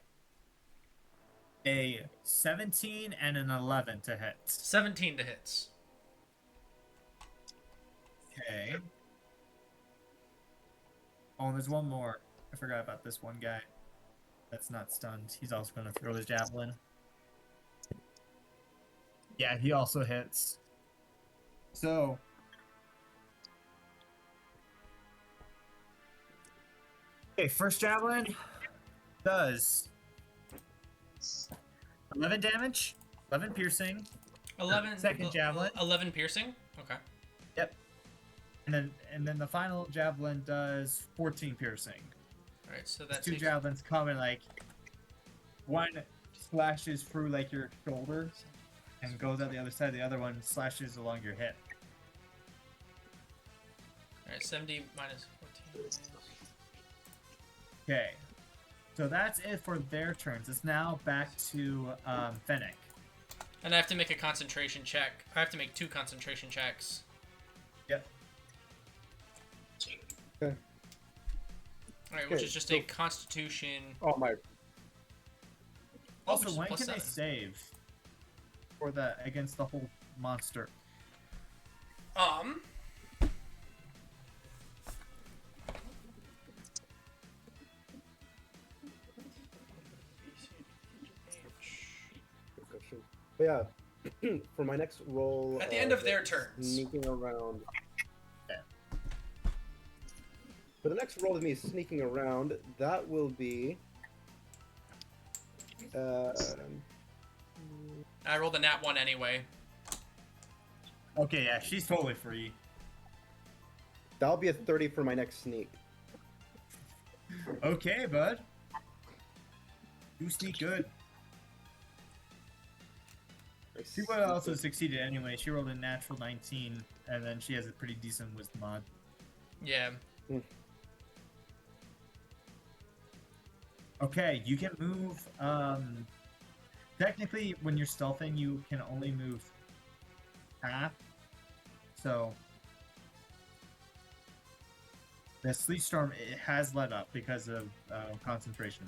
A 17 and an 11 to hit. 17 to hits. Okay. Oh, and there's one more. I forgot about this one guy. That's not stunned. He's also going to throw his javelin. Yeah, he also hits. So. Okay, first javelin does 11 damage, 11 piercing. 11. Second javelin. 11 piercing. Okay. And then the final javelin does 14 piercing. All right. So These that's two javelins come and like one slashes through like your shoulder and goes out the other side. The other one slashes along your hip. All right. 70 minus 14. Okay, so that's it for their turns. It's now back to Fennec. And I have to make a concentration check. I have to make 2 concentration checks. Yep. Okay. All right, which Okay, is just so- a Constitution. Oh my! Also, which is when plus can they 7. save for the against the whole monster? Good question. But yeah, for my next roll. At the end of their turns. Sneaking around. Yeah. For the next roll of me sneaking around, that will be. I rolled a nat 1 anyway. Okay, yeah, she's totally free. That'll be a 30 for my next sneak. Okay, bud. You sneak good. She would have also succeeded anyway. She rolled a natural 19, and then she has a pretty decent wisdom mod. Yeah. Okay, you can move. Technically, when you're stealthing, you can only move half. So the sleet storm it has let up because of concentration.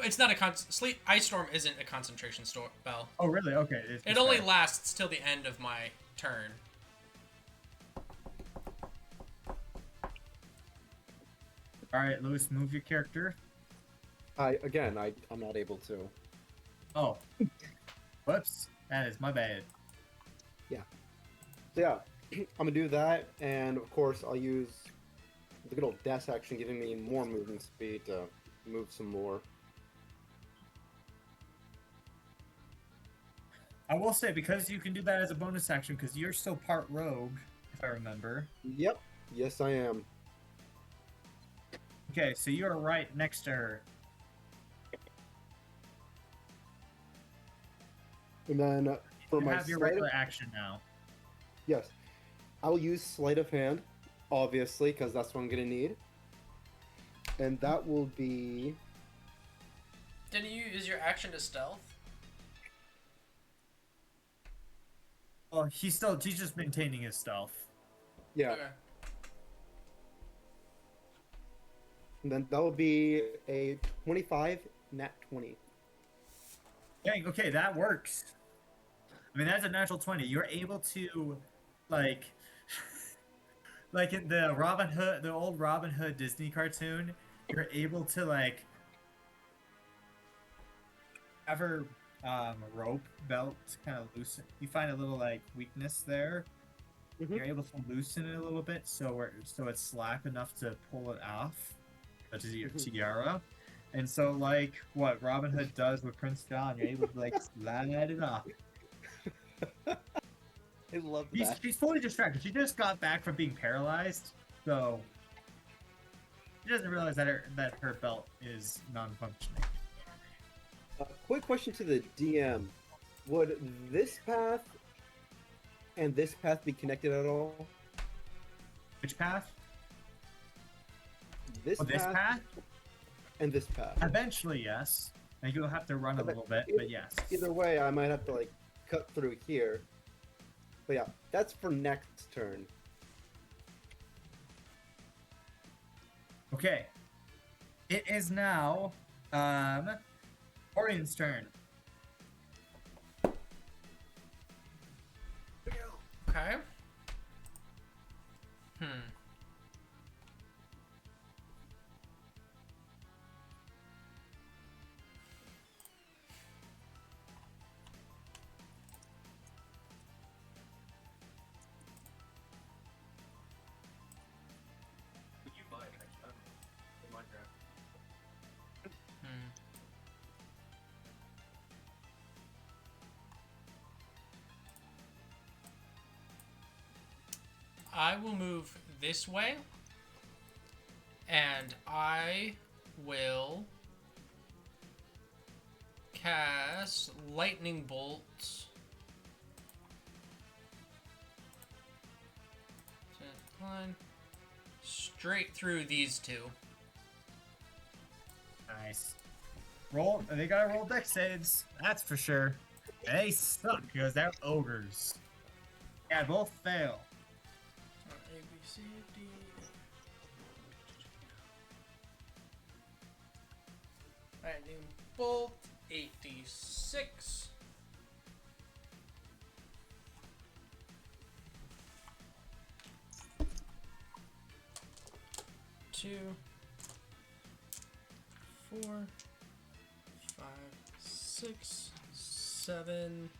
It's not a sleep. Ice storm isn't a concentration spell. Oh, really? Okay. It only lasts till the end of my turn. All right, Lewis, move your character. I'm not able to. Oh, whoops. That is my bad. So yeah, I'm gonna do that, and of course I'll use the good old dash action, giving me more movement speed to move some more. I will say, because you can do that as a bonus action, because you're still part rogue, if I remember. Yep. Yes, I am. Okay, so you're right next to her. And then for You my have your sleight regular of, action now. yes, I'll use sleight of hand, obviously, because that's what I'm gonna need. And that will be Didn't you use your action to stealth? Well, he's just maintaining his stealth. yeah. Okay. And then that will be a 25 nat 20. Dang, okay, that works. I mean, that's a natural 20. You're able to, like, like in the Robin Hood, the old Robin Hood Disney cartoon, you're able to like have her rope belt kind of loosen. You find a little like weakness there. Mhm. You're able to loosen it a little bit so it's slack enough to pull it off to your tiara. And so like what Robin Hood does with Prince John, you're able to like slide it off. I love that. She's fully distracted. She just got back from being paralyzed, so she doesn't realize that her belt is non-functioning. Quick question to the DM: would this path and this path be connected at all? Which path? This, Oh, this path? and this path. Eventually, yes. Like you'll have to run a little bit, but yes. Either way, I might have to like cut through here. But yeah, that's for next turn. Okay. It is now Orion's turn. Okay. Hmm. I will move this way, and I will cast lightning bolts. Line straight through these two. Nice. Roll. They gotta roll dex saves. That's for sure. They suck because they're ogres. Yeah, both fail. A, B, C, D. Lightning bolt, 8d6. Two, 4, 5, 6, 7.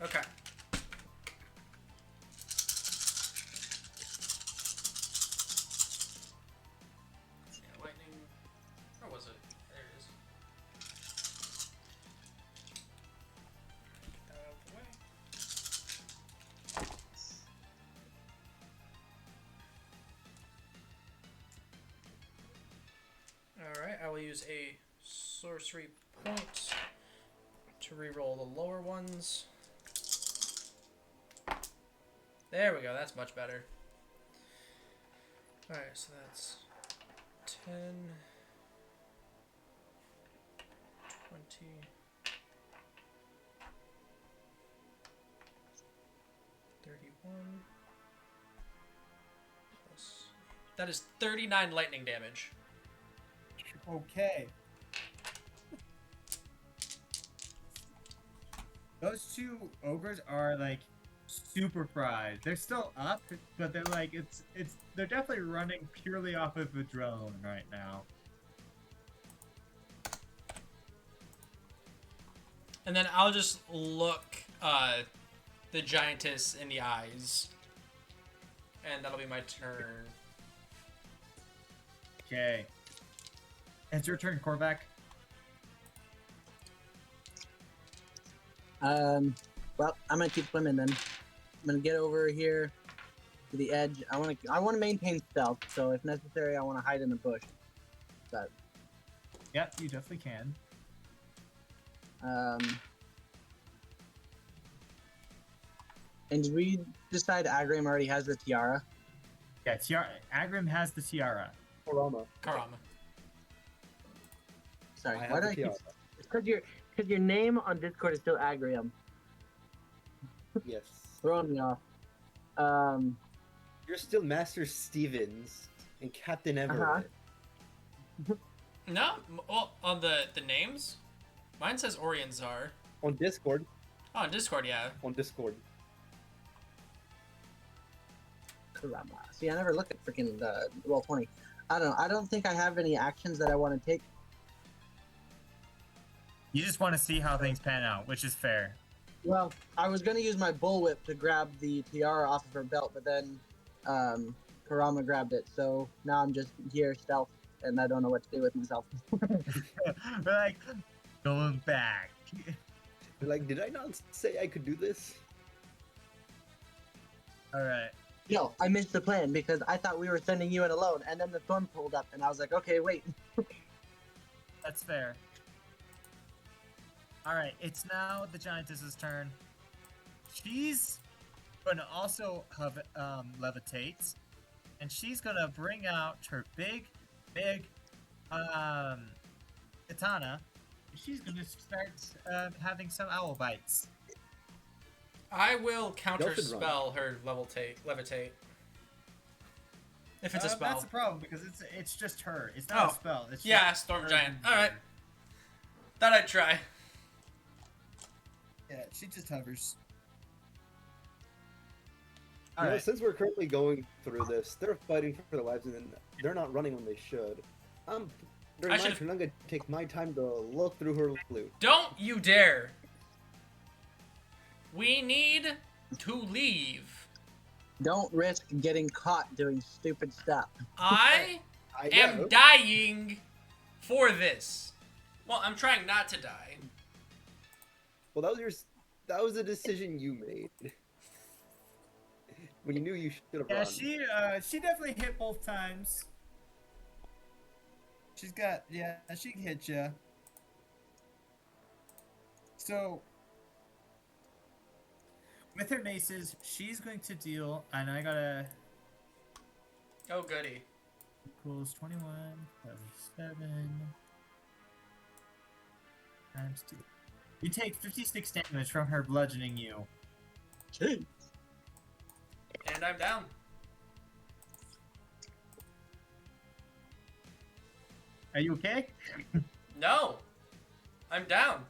Okay. Yeah, lightning. Where was it? There it is. Get that out of the way. Alright, I will use a sorcery point to reroll the lower ones. There we go, that's much better. Alright, so that's 10, 20, 31, plus... That is 39 lightning damage. Okay. Those two ogres are like super fried. They're still up, but they're like they're definitely running purely off of a drone right now. And then I'll just look the giantess in the eyes. And that'll be my turn. Okay. It's your turn, Korvac. Well, I'm gonna keep swimming then. I'm gonna get over here to the edge. I wanna maintain stealth, so if necessary, I wanna hide in the bush. But Yep, you definitely can. and did we decide Agrium already has the tiara? Yeah, tiara. Agrium has the tiara. Karama. Karama. Sorry, I have why the did I keep? tiara. Because your name on Discord is still Agrium. Yes. Throwing me off. You're still Master Stevens and Captain Everett. No, well, on the names, mine says Orienzar. On Discord. Oh, on Discord, yeah. On Discord. Kurama. See, I never look at freaking roll 20. I don't know. I don't think I have any actions that I want to take. You just want to see how things pan out, which is fair. Well, I was gonna use my bullwhip to grab the tiara off of her belt, but then Kurama grabbed it. So now I'm just here stealth, and I don't know what to do with myself. We're like, going back. Like, did I not say I could do this? All right. No, I missed the plan because I thought we were sending you in alone, and then the storm pulled up, and I was like, okay, wait. That's fair. Alright, it's now the giantess's turn. She's gonna also have levitate. And she's gonna bring out her big katana. She's gonna start having some owl bites. I will counter Y'all should run. spell her levitate. If it's a spell. That's the problem because it's just her. It's not a spell. It's Yeah, just Storm her. Giant. Alright. Thought I'd try. Yeah, she just hovers. You know, Alright. since we're currently going through this, they're fighting for their lives and they're not running when they should. During I my should've- turn, I'm gonna take my time to look through her loot. Don't you dare! We need to leave. Don't risk getting caught doing stupid stuff. I am dying for this. Well, I'm trying not to die. Well, that was a decision you made. When you knew you should have Yeah, run. she definitely hit both times. She can hit you. So, with her maces, she's going to deal, and I gotta Oh, goody. equals 21 plus 7 times 2. You take 56 damage from her bludgeoning you. Jeez. And I'm down. Are you okay? No. I'm down.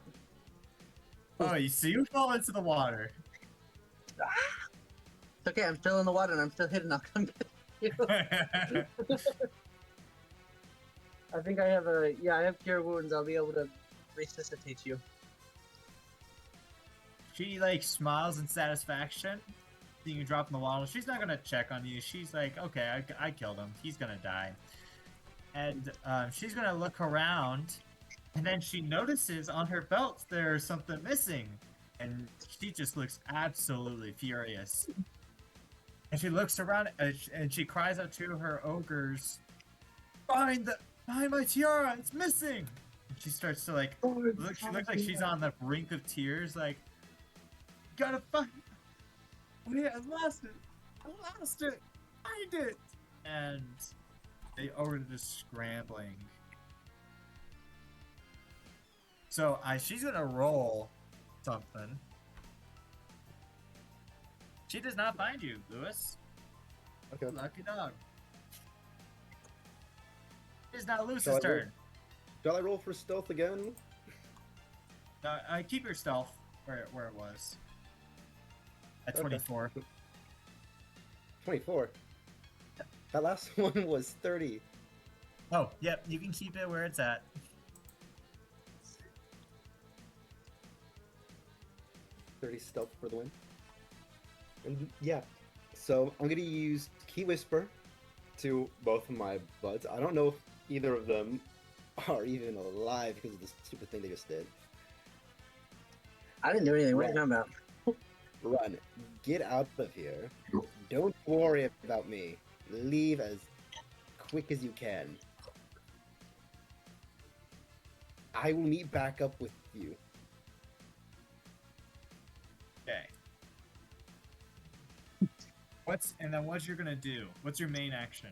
Oh, you fall into the water. It's okay, I'm still in the water and I'm still hidden. I'll come get you. I think I have I have cure wounds. I'll be able to resuscitate you. She smiles in satisfaction. Seeing you drop in the water. She's not gonna check on you. She's like, okay, I killed him. He's gonna die. And she's gonna look around, and then she notices on her belt there's something missing, and she just looks absolutely furious. And she looks around, and she cries out to her ogres, "Find my tiara! It's missing!" And she starts to she looks like she's on the brink of tears. Like, gotta find. Wait, I lost it! Find it! And they are just scrambling. So she's gonna roll something. She does not find you, Lewis. Okay. Lucky dog. It is now Lewis's So I roll- turn. Shall I roll for stealth again? Keep your stealth where it was. At Okay. 24. 24. That last one was 30. Oh, yep, you can keep it where it's at. Stealth for the win. And yeah, so I'm gonna use Key Whisper to both of my buds. I don't know if either of them are even alive because of the stupid thing they just did. I didn't do anything. What are you talking about? Run. Get out of here. Don't worry about me. Leave as quick as you can. I will meet back up with you. Okay. What you're gonna do? What's your main action?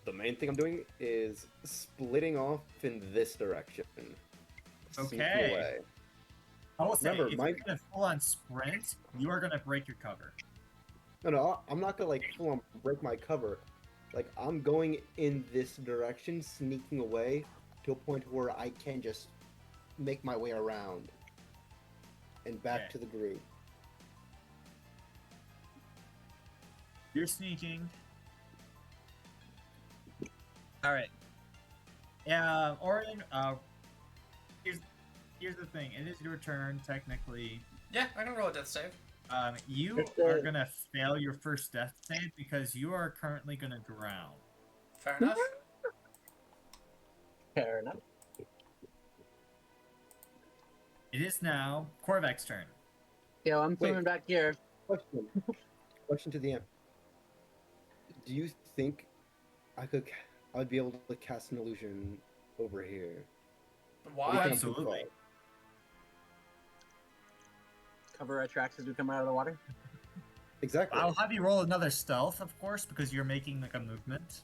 The main thing I'm doing is splitting off in this direction. Sneaking Okay. away. I will say, Remember, if my- you're gonna full on sprint, you are gonna break your cover. No, I'm not gonna full on break my cover. like I'm going in this direction, sneaking away to a point where I can just make my way around and back Okay. to the group. You're sneaking. All right. Yeah, Orion. Here's the thing. It is your turn technically. Yeah, I can roll a death save. You It's, are gonna fail your first death save because you are currently gonna drown. Fair enough. Fair enough. It is now Korvac's turn. Yo, I'm Wait. swimming back here. Question to the end. Do you think I'd be able to cast an illusion over here? Why? Or can I Absolutely. fall? Cover our tracks as we come out of the water. Exactly. I'll have you roll another stealth, of course, because you're making like a movement.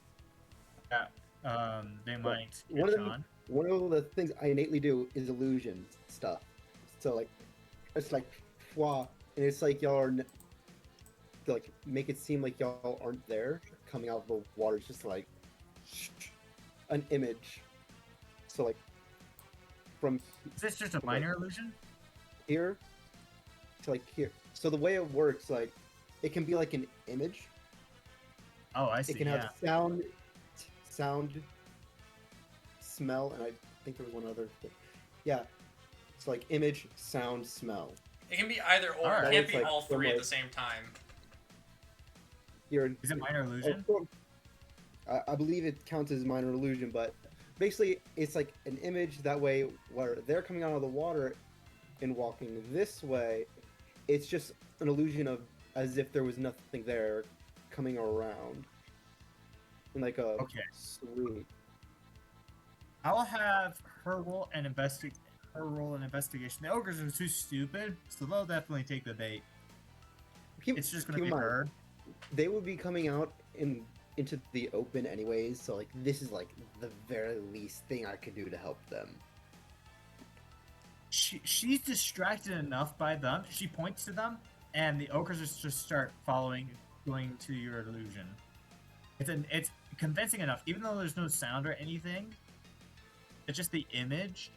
Yeah. They might one catch of them- on. One of the things I innately do is illusion stuff. So like, it's like, wow, and it's like y'all are, like, make it seem like y'all aren't there. Coming out of the water, it's just like an image. So like, from Is this just a minor illusion? here to like here. So the way it works, like, it can be like an image. Oh, I see. It can Yeah. have sound, smell, and I think there was one other thing. Yeah, it's like image, sound, smell. It can be either or. Alright. It can't It's be like all three at from, the same time. Here, Is it minor illusion? I believe it counts as minor illusion, but basically it's like an image that way where they're coming out of the water and walking this way. It's just an illusion of as if there was nothing there coming around. In like a Okay. sweep. I'll have her roll an investigation. The ogres are too stupid, so they'll definitely take the bait. It's just gonna keep be in mind, her. They would be coming out into the open anyways, so like this is like the very least thing I could do to help them. She's distracted enough by them. She points to them, and the ogres just start following, going to your illusion. It's convincing enough, even though there's no sound or anything. It's just the image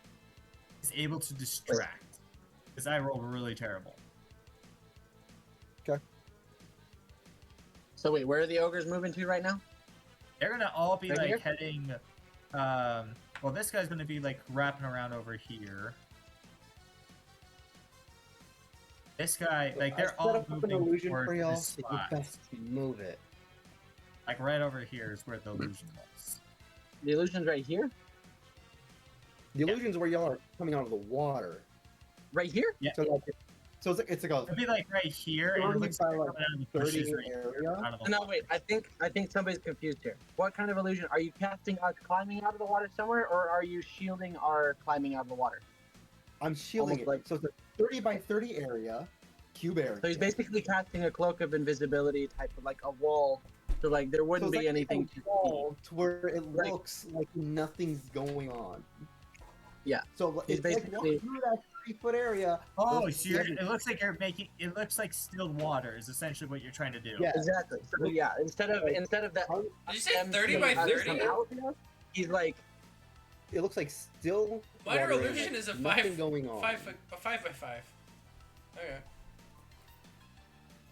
is able to distract. Because I roll really terrible. So wait, where are the ogres moving to right now? They're gonna all be Right like here? heading. Well, this guy's gonna be like wrapping around over here. This guy, like they're I all set up an moving illusion towards for y'all. this So you spot. best move it. Like right over here is where the illusion was. The illusion's right here? The illusion's where y'all are coming out of the water. Right here? Yeah, So like, it's like a it'd be like right here, and it 30 looks by, like like, coming out of the 30 bushes right area. out of the No, water. wait. I think somebody's confused here. What kind of illusion are you casting? Us climbing out of the water somewhere, or are you shielding our climbing out of the water? I'm shielding it. Almost like- So it's a 30 by 30 area, cube area. So he's basically casting a cloak of invisibility, type of like a wall, so like there So wouldn't it's be like anything a to see. wall to where it Right. looks like nothing's going on. Yeah. So He's it's like basically- walking through that 30-foot area. Oh, there's so nothing. it looks like you're making. It looks like stilled water is essentially what you're trying to do. Yeah. Exactly. So yeah, instead of that. How- Did you say them 30 seeing by us 30? come out, he's like, It looks like still. Minor water and, illusion like, is a nothing going on. 5 by 5. Okay.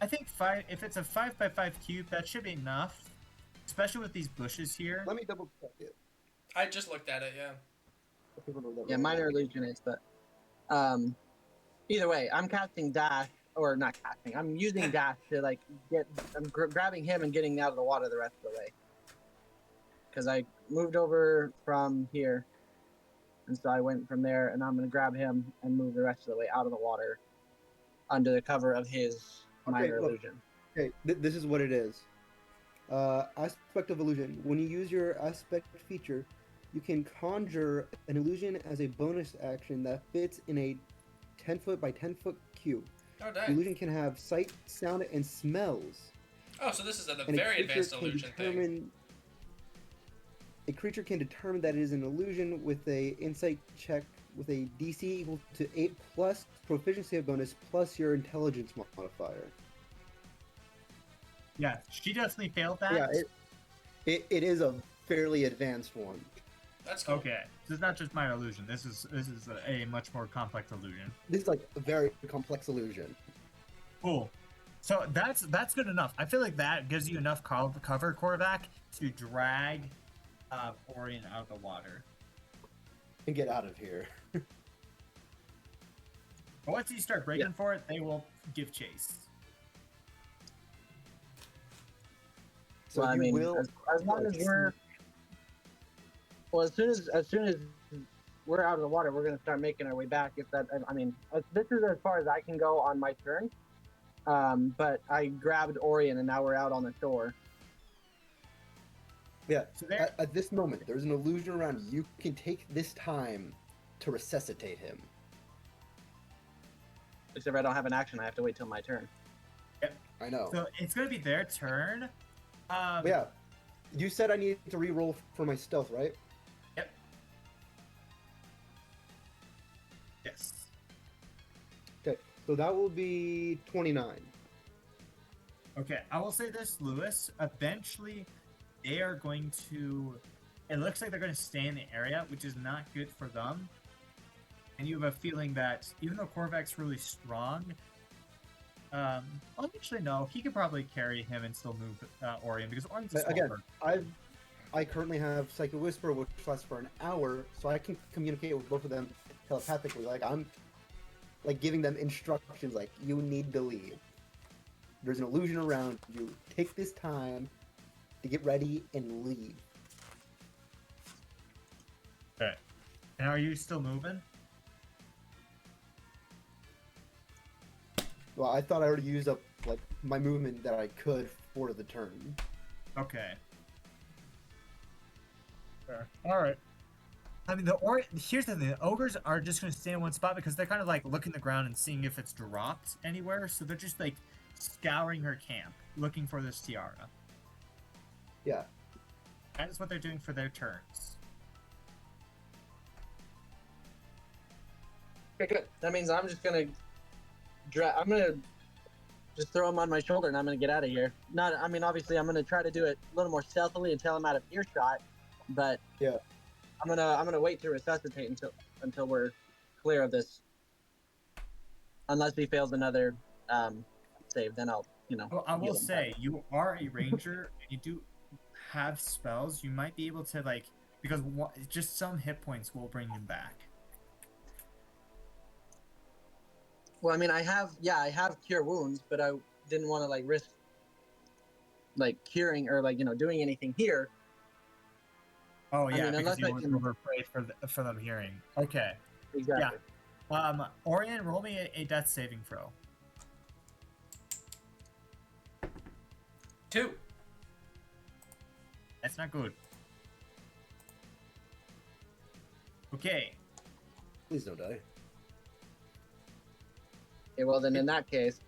I think if it's a 5x5 cube, that should be enough. Especially with these bushes here. Let me double check it. I just looked at it, yeah. People know that yeah, right minor now. illusion is, but either way, I'm casting dash, or not casting. I'm using dash to like get. I'm grabbing him and getting out of the water the rest of the way. Because I moved over from here, and so I went from there, and I'm gonna grab him and move the rest of the way out of the water, under the cover of his minor look. illusion. Okay, this is what it is. Aspect of illusion. When you use your aspect feature, you can conjure an illusion as a bonus action that fits in a 10-foot by 10-foot cube. Oh, The dang. illusion can have sight, sound, and smells. Oh, so this is a And a very creature advanced can illusion thing. determine. A creature can determine that it is an illusion with a insight check with a DC equal to 8 plus proficiency bonus plus your intelligence modifier. Yeah, she definitely failed that. Yeah, It is a fairly advanced one. That's cool. Okay, so it's not just minor illusion. This is a much more complex illusion. This is like a very complex illusion. Cool. So that's good enough. I feel like that gives you enough cover, Korvac, to drag Orion out of the water. And get out of here. But once you start breaking for it, they will give chase. So well, I you mean, will as long as we're as soon as we're out of the water, we're gonna start making our way back. If that, I mean, this is as far as I can go on my turn. But I grabbed Orion, and now we're out on the shore. Yeah. So there, At this moment, there's an illusion around you. You can take this time to resuscitate him. Except I don't have an action. I have to wait till my turn. I know. so it's gonna be their turn. But yeah. You said I needed to re-roll for my stealth, right? Yep. Yes. Okay. So that will be 29. Okay, I will say this, Lewis. Eventually, they are going to. It looks like they're going to stay in the area, which is not good for them. And you have a feeling that even though Korvac's really strong, well, actually no, he could probably carry him and still move Orion because Orion's a But small again, bird. I currently have Psychic Whisper, which lasts for an hour, so I can communicate with both of them telepathically. Like I'm, like giving them instructions. Like you need to leave. There's an illusion around you. Take this time to get ready and leave. Okay. And are you still moving? Well, I thought I already used up like my movement that I could for the turn. Okay. Fair. All right. I mean, here's the thing: the ogres are just going to stay in one spot because they're kind of like looking the ground and seeing if it's dropped anywhere. So they're just like scouring her camp, looking for this tiara. Yeah. That is what they're doing for their turns. Okay, good. That means I'm just gonna I'm gonna just throw him on my shoulder, and I'm gonna get out of here. Not, I mean, obviously, I'm gonna try to do it a little more stealthily until I'm out of earshot. But Yeah. I'm gonna wait to resuscitate until we're clear of this. Unless he fails another save, then I'll Well, I will heal him say back. you are a ranger and you do have spells. You might be able to like because just some hit points will bring you back. Well, I mean, I have cure wounds, but I didn't want to like risk like curing or like doing anything here. Oh I yeah, mean, because unless you I want can- to overpray for them hearing. Okay. Exactly. Orion, roll me a death saving throw. 2. That's not good. Okay. Please don't die. Okay, well then in that case,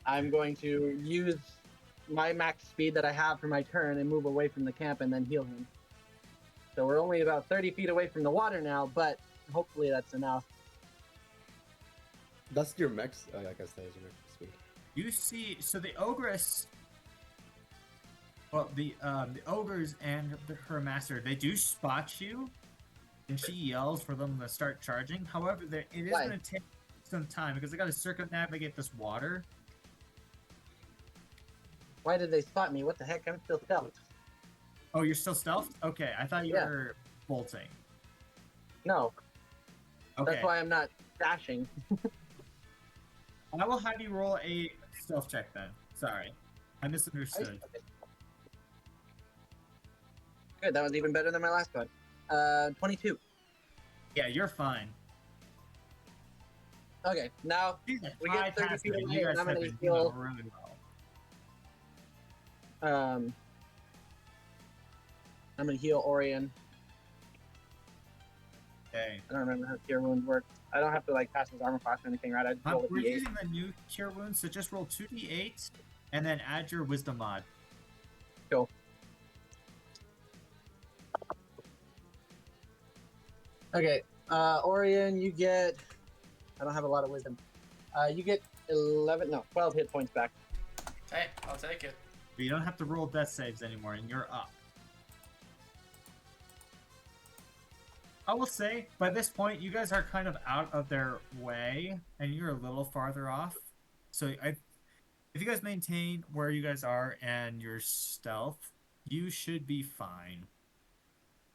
I'm going to use my max speed that I have for my turn and move away from the camp and then heal him. So we're only about 30 feet away from the water now, but hopefully that's enough. That's your max. Oh, yeah, I guess that is your max speed. You see, so the ogress. Well, the ogres and her master, they do spot you, and she yells for them to start charging. However, it is Why? going to take some time because they got to circumnavigate this water. Why did they spot me? What the heck? I'm still stealth. Oh, you're still stealthed? Okay, I thought you Yeah. were bolting. No, Okay, that's why I'm not dashing. I will have you roll a stealth check then. Sorry, I misunderstood. Good, that was even better than my last one. 22. Yeah, you're fine. Okay, now Jesus, We get 30 feet away, You and guys I'm have gonna been heal- doing really well. I'm gonna heal Orion. Okay. I don't remember how cure wounds work. I don't have to like pass his armor class or anything, right? I just roll a We're D8. using the new cure wounds, so just roll 2d8 and then add your wisdom mod. Cool. Okay, Orion, you get. I don't have a lot of wisdom. You get 12 hit points back. Hey, I'll take it. But you don't have to roll death saves anymore, and you're up. I will say, by this point, you guys are kind of out of their way, and you're a little farther off. So if you guys maintain where you guys are and your stealth, you should be fine.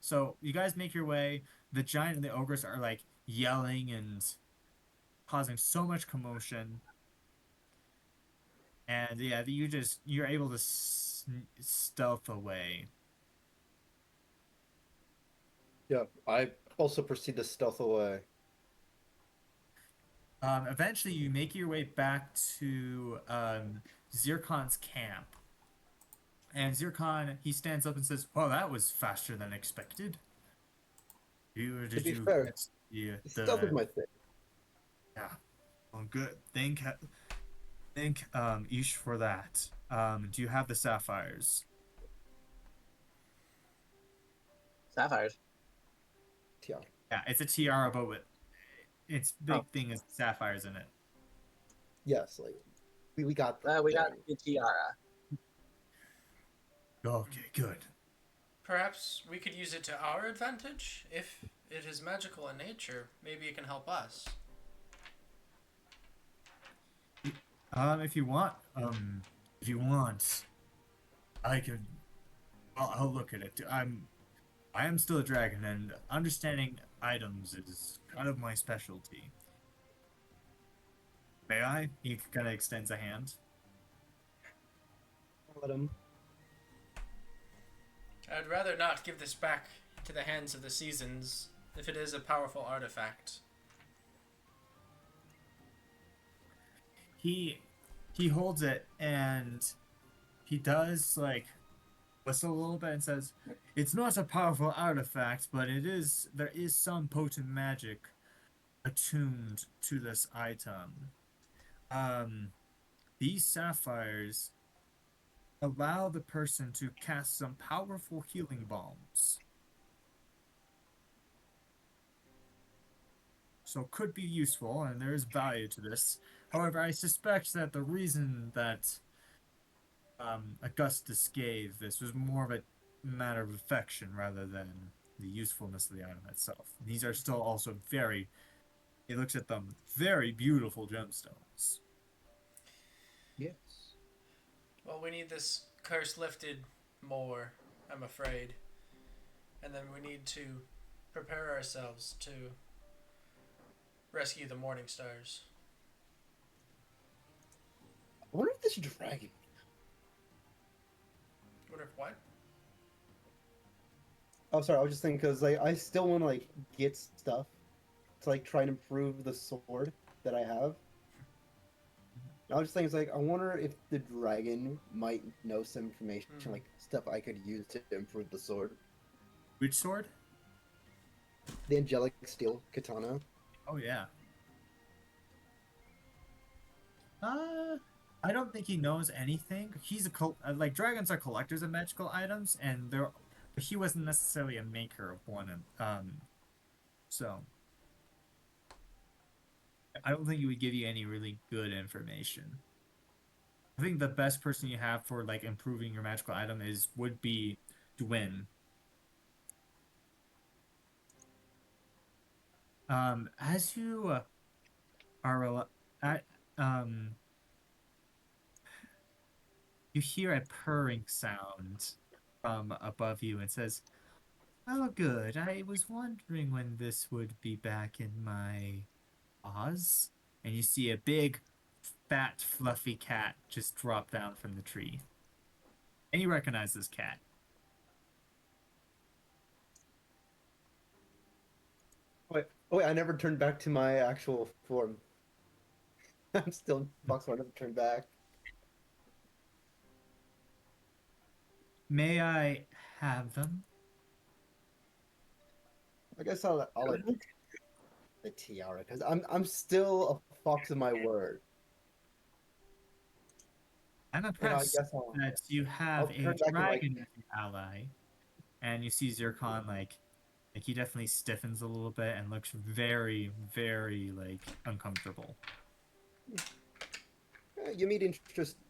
So you guys make your way. The giant and the ogres are like yelling and causing so much commotion, and yeah, you're able to stealth away. Yeah, I also proceed to stealth away. Eventually, you make your way back to Zircon's camp. And Zircon, he stands up and says, "Well, that was faster than expected. To Did be you fair, get stealth is my thing. yeah? Well, good. Thank Ish for that. Do you have the sapphires? Sapphires. Yeah. Yeah, it's a tiara, but with its Oh. big thing is sapphires in it. Yes, like we got We got the tiara. Okay, good. Perhaps we could use it to our advantage? If it is magical in nature, maybe it can help us. If you want, I could. I'll look at it. I am still a dragon, and understanding items is kind of my specialty. May I? He kind of extends a hand. let him. I'd rather not give this back to the hands of the seasons if it is a powerful artifact. He holds it, and he does like whistle a little bit and says, "It's not a powerful artifact, but there is some potent magic attuned to this item. These sapphires allow the person to cast some powerful healing bombs. So could be useful, and there is value to this. However, I suspect that the reason that Augustus gave this was more of a matter of affection rather than the usefulness of the item itself. These are still also very, he looks at them, very beautiful gemstones." Yes. Well, we need this curse lifted more, I'm afraid. And then we need to prepare ourselves to rescue the Morning Stars. I wonder if this dragon. What if what? Oh, sorry. I was just thinking because like I still want to like get stuff to like try and improve the sword that I have. I was just thinking, it's like I wonder if the dragon might know some information, like stuff I could use to improve the sword. Which sword? The angelic steel katana. Oh yeah. I don't think he knows anything. He's like dragons are collectors of magical items, and he wasn't necessarily a maker of one. So I don't think he would give you any really good information. I think the best person you have for like improving your magical item would be Dwin. As you are at you hear a purring sound from above you and says, "Oh, good. I was wondering when this would be back in my Oz." And you see a big, fat, fluffy cat just drop down from the tree. And you recognize this cat. Wait, I never turned back to my actual form. I'm still in box. I never turned back. May I have them? I guess I'll like the tiara because I'm still a fox of my word. I'm I impressed guess I'll that you have I'll a turn back to, like- dragon as your ally. And you see Zircon like he definitely stiffens a little bit and looks very, very like uncomfortable. You meet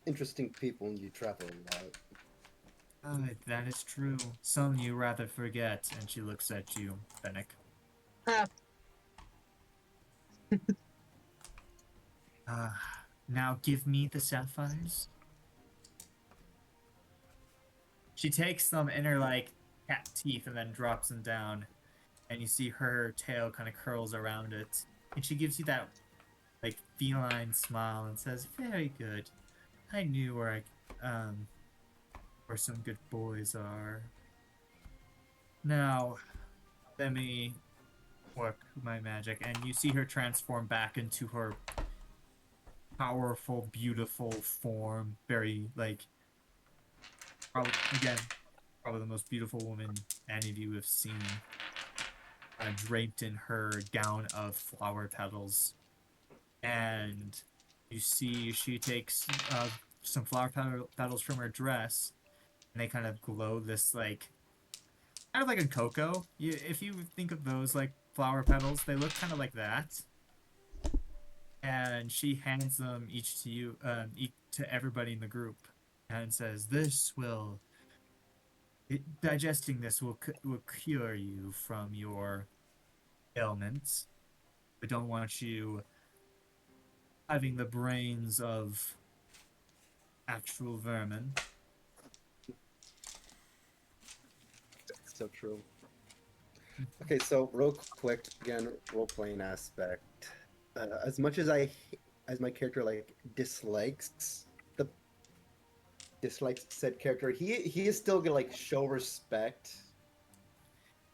interesting people and you travel a lot. That is true. Some you rather forget. And she looks at you, Fennec. Uh, now give me the sapphires. She takes them in her like cat teeth and then drops them down, and you see her tail kind of curls around it, and she gives you that like feline smile and says, "Very good. I knew where some good boys are. Now, let me work my magic." And you see her transform back into her powerful, beautiful form. Very like, probably again, probably the most beautiful woman any of you have seen. Draped in her gown of flower petals, and you see she takes some petals from her dress, and they kind of glow this like kind of like a cocoa. If you think of those like flower petals, they look kind of like that. And she hands them each to you, each to everybody in the group, and says, Digesting this will cure you from your ailments. I don't want you having the brains of actual vermin." So true. Okay, so real quick, again, role playing aspect. As much as as my character like the dislikes said character, he is still gonna like show respect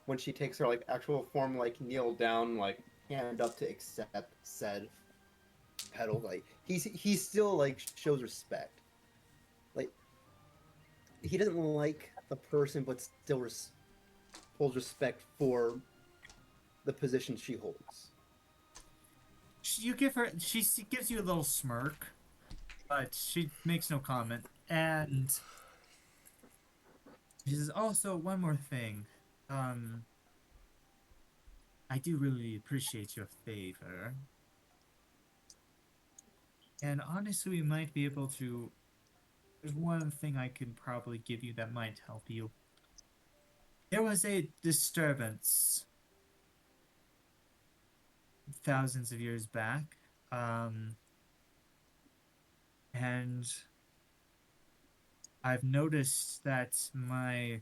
when she takes her like actual form, like kneel down, like hand up to accept said petal. Like he still like shows respect. Like he doesn't like the person, but still holds respect for the position she holds. You give her, she gives you a little smirk, but she makes no comment. And she says, "Also, one more thing. Um, I do really appreciate your favor. And honestly, we might be able to. There's one thing I can probably give you that might help you. There was a disturbance thousands of years back. Um, and I've noticed that my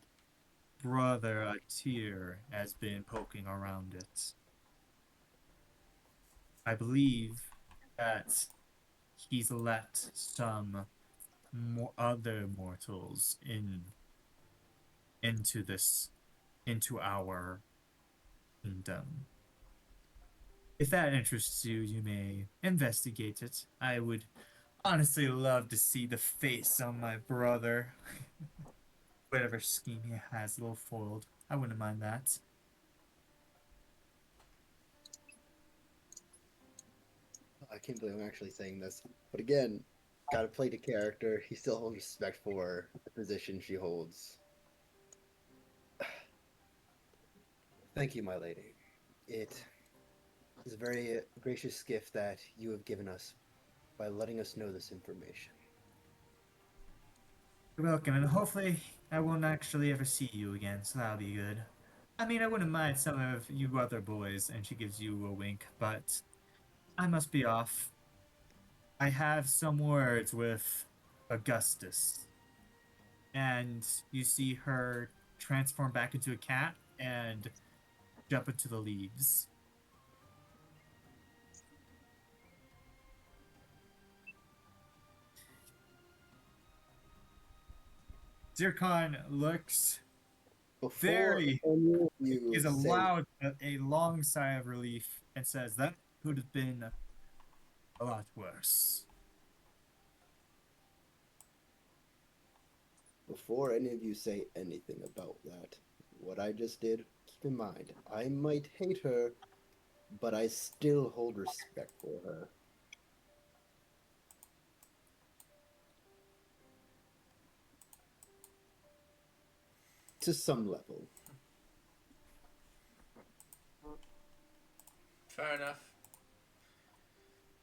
brother, a tear, has been poking around it. I believe that he's let some other mortals into this into our kingdom. If that interests you, you may investigate it. I would honestly love to see the face on my brother. Whatever scheme he has, a little foiled. I wouldn't mind that." I can't believe I'm actually saying this, but again, gotta play the character. He still holds respect for the position she holds. Thank you, my lady. It is a very gracious gift that you have given us by letting us know this information. You're welcome, and hopefully I won't actually ever see you again, so that'll be good. I mean, I wouldn't mind some of you other boys, and she gives you a wink, but I must be off. I have some words with Augustus. And you see her transform back into a cat and jump into the leaves. Zircon looks Before very. any of you Is say, a long sigh of relief and says that could have been a lot worse. before any of you say anything about that, what I just did, keep in mind, I might hate her, but I still hold respect for her. To some level. Fair enough.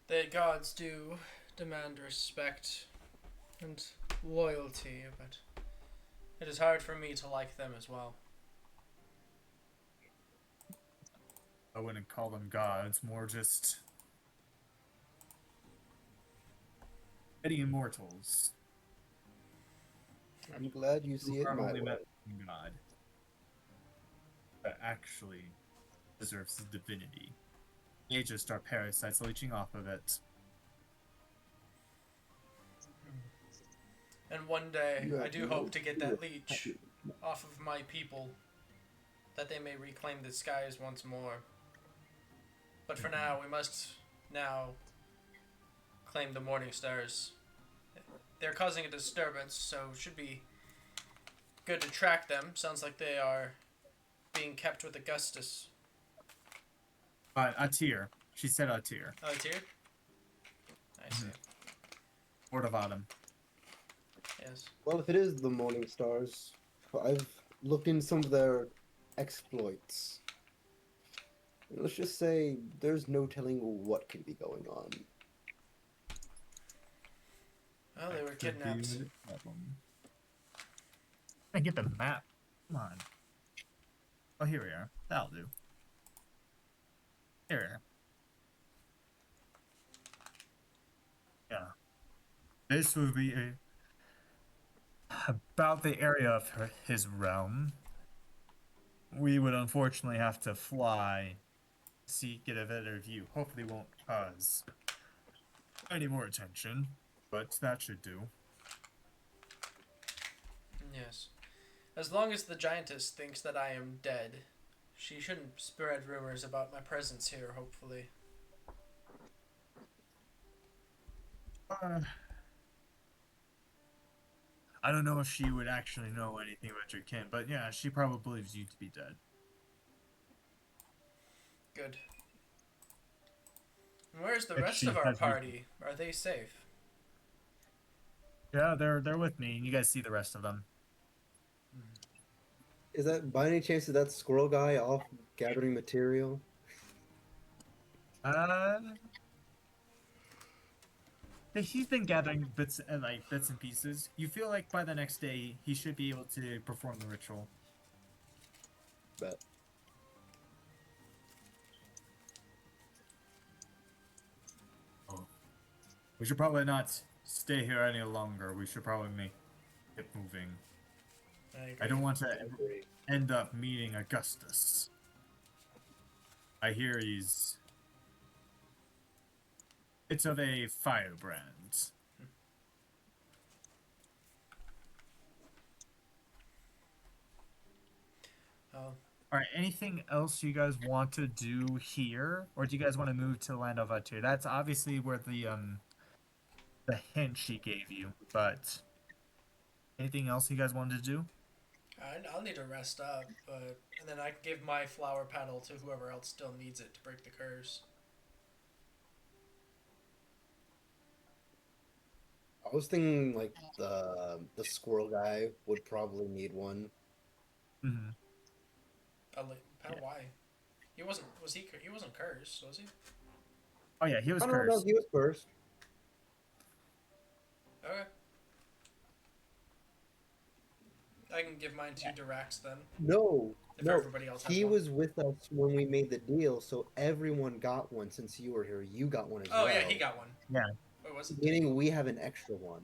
The gods do demand respect and loyalty, but it is hard for me to like them as well. I wouldn't call them gods, more just petty immortals. I'm glad you see Who it are my only way. met one god that actually deserves his divinity. They just are parasites leeching off of it. And one day, You I have do no hope to get clue that of leech off of my people, that they may reclaim the skies once more. But for now, we must now claim the morning stars. They're causing a disturbance, so it should be good to track them. Sounds like they are being kept with Augustus. Atir. She said Atir. Oh, it's here? I see. Lord of Autumn. Yes. Well, if it is the Morning Stars, I've looked in some of their exploits. Let's just say there's no telling what could be going on. Well, they were That could be kidnapped. a problem. I get the map. Come on. Oh, here we are. That'll do. Here we are. Yeah. This would be about the area of his realm. We would unfortunately have to fly, get a better view. Hopefully won't cause any more attention, but that should do. Yes. As long as the giantess thinks that I am dead, she shouldn't spread rumors about my presence here, hopefully. I don't know if she would actually know anything about your kin, but yeah, she probably believes you to be dead. Good. And where's the If rest she of our has party? Are they safe? Yeah, they're with me, and you guys see the rest of them. Is that by any chance is that squirrel guy off gathering material? He's been gathering bits and pieces. You feel like by the next day he should be able to perform the ritual. Bet. Oh, we should probably not stay here any longer. We should probably get moving. I don't want to Agree. end up meeting Augustus. I hear he's. It's of a firebrand. Oh, All right. Anything else you guys want to do here, or do you guys want to move to the land of Atir? That's obviously where the hint she gave you. But anything else you guys wanted to do? I'll need to rest up, and then I can give my flower petal to whoever else still needs it to break the curse. I was thinking like the squirrel guy would probably need one. Mm-hmm. Petal, Yeah. why? He wasn't. Was he? He wasn't cursed, was he? Oh yeah, he was I don't know. cursed. He was cursed. Okay. I can give mine to Dirax then. No, If no. everybody else has He one. was with us when we made the deal, so everyone got one. Since you were here, you got one as Oh well. yeah, he got one. Yeah. What was it? Meaning we have an extra one.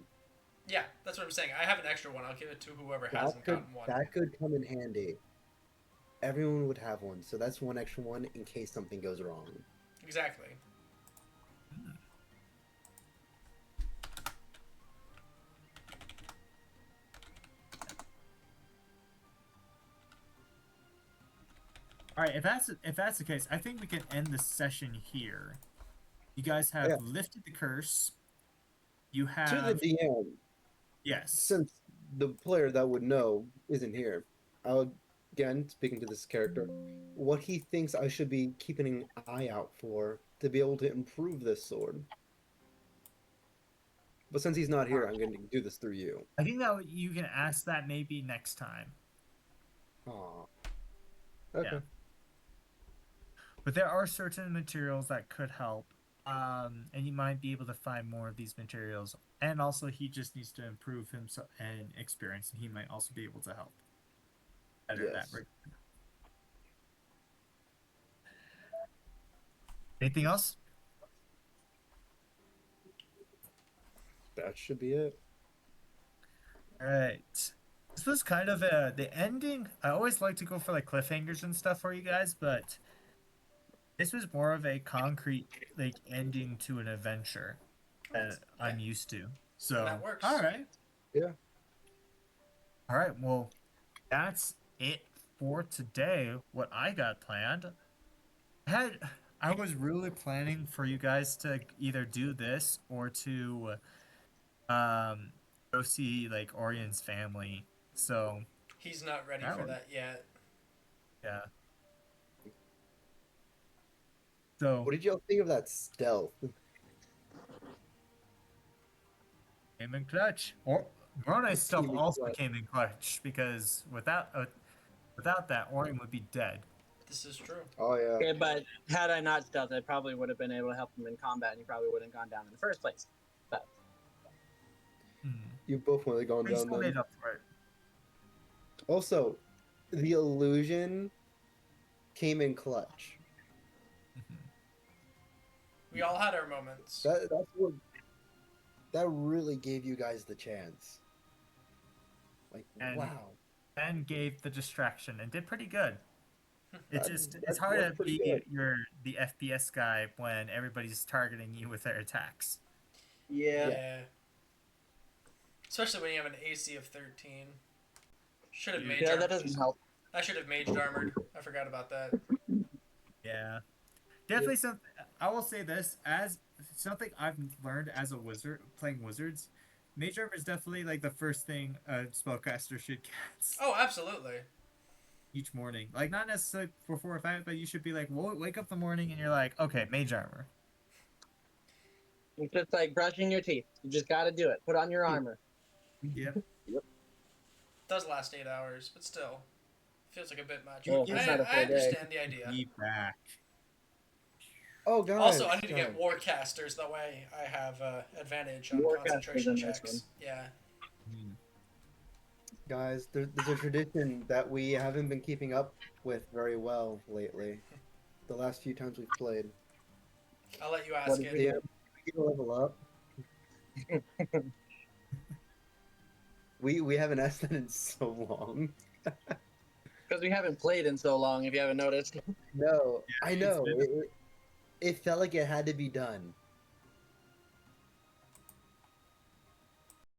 Yeah, that's what I'm saying. I have an extra one. I'll give it to whoever That hasn't could gotten one. that could come in handy. Everyone would have one, so that's one extra one in case something goes wrong. Exactly. All right, if that's the case, I think we can end the session here. You guys have Yeah. lifted the curse. You To have the DM, yes. since the player that would know isn't here, I would again speaking to this character, what he thinks I should be keeping an eye out for to be able to improve this sword. But since he's not here, I'm going to do this through you. I think that you can ask that maybe next time. Aw. Okay. Yeah. But there are certain materials that could help, and you might be able to find more of these materials. And also, he just needs to improve himself and experience, and he might also be able to help. Better Yes. that. Anything else? That should be it. All right. This was kind of the ending. I always like to go for like cliffhangers and stuff for you guys, but this was more of a concrete like ending to an adventure that I'm used to. So, that works. all right. Yeah. All right. Well, that's it for today. What I got planned. I was really planning for you guys to either do this or to um go see like Orion's family. So, He's not ready That for one. that yet. yeah. So, What did y'all think of that stealth? came in clutch. Or Moroni's stuff Came in also clutch. came in clutch because without that, Orion would be dead. This is true. Oh yeah. Okay, but had I not stealth, I probably would have been able to help him in combat, and he probably wouldn't have gone down in the first place. But Hmm. You both would have gone He down still then. made up for it. Also, the illusion came in clutch. Mhm. We all had our moments. That's what. That really gave you guys the chance. Like, And- wow. Ben gave the distraction and did pretty good. It's just That it's hard worked to pretty be good. the FPS guy when everybody's targeting you with their attacks. yeah, Especially when you have an AC of 13. Should have mage yeah, armored. that doesn't help. I should have maged armored. I forgot about that. Yeah. Definitely something I will say this as something I've learned as a wizard playing wizards. Mage armor is definitely like the first thing a spellcaster should get Oh, absolutely. each morning. Like not necessarily for 4 or 5, but you should be like, wake up in the morning and you're like, okay, mage armor. It's just like brushing your teeth. You just got to do it. Put on your armor. Yep. Does last 8 hours, but still. Feels like a bit much. Oh, it's I, not a I full day. understand the idea. Be back. Oh, guys. Also, I need to guys. get Warcasters. That way I have advantage on Warcasters concentration in this checks. one. Yeah. Hmm. Guys, there's a tradition that we haven't been keeping up with very well lately. The last few times we've played. I'll let you What ask is it. it? Yeah, we get a level up. we haven't asked that in so long. Because we haven't played in so long, if you haven't noticed. No, Yeah, I it's know. been- It felt like it had to be done.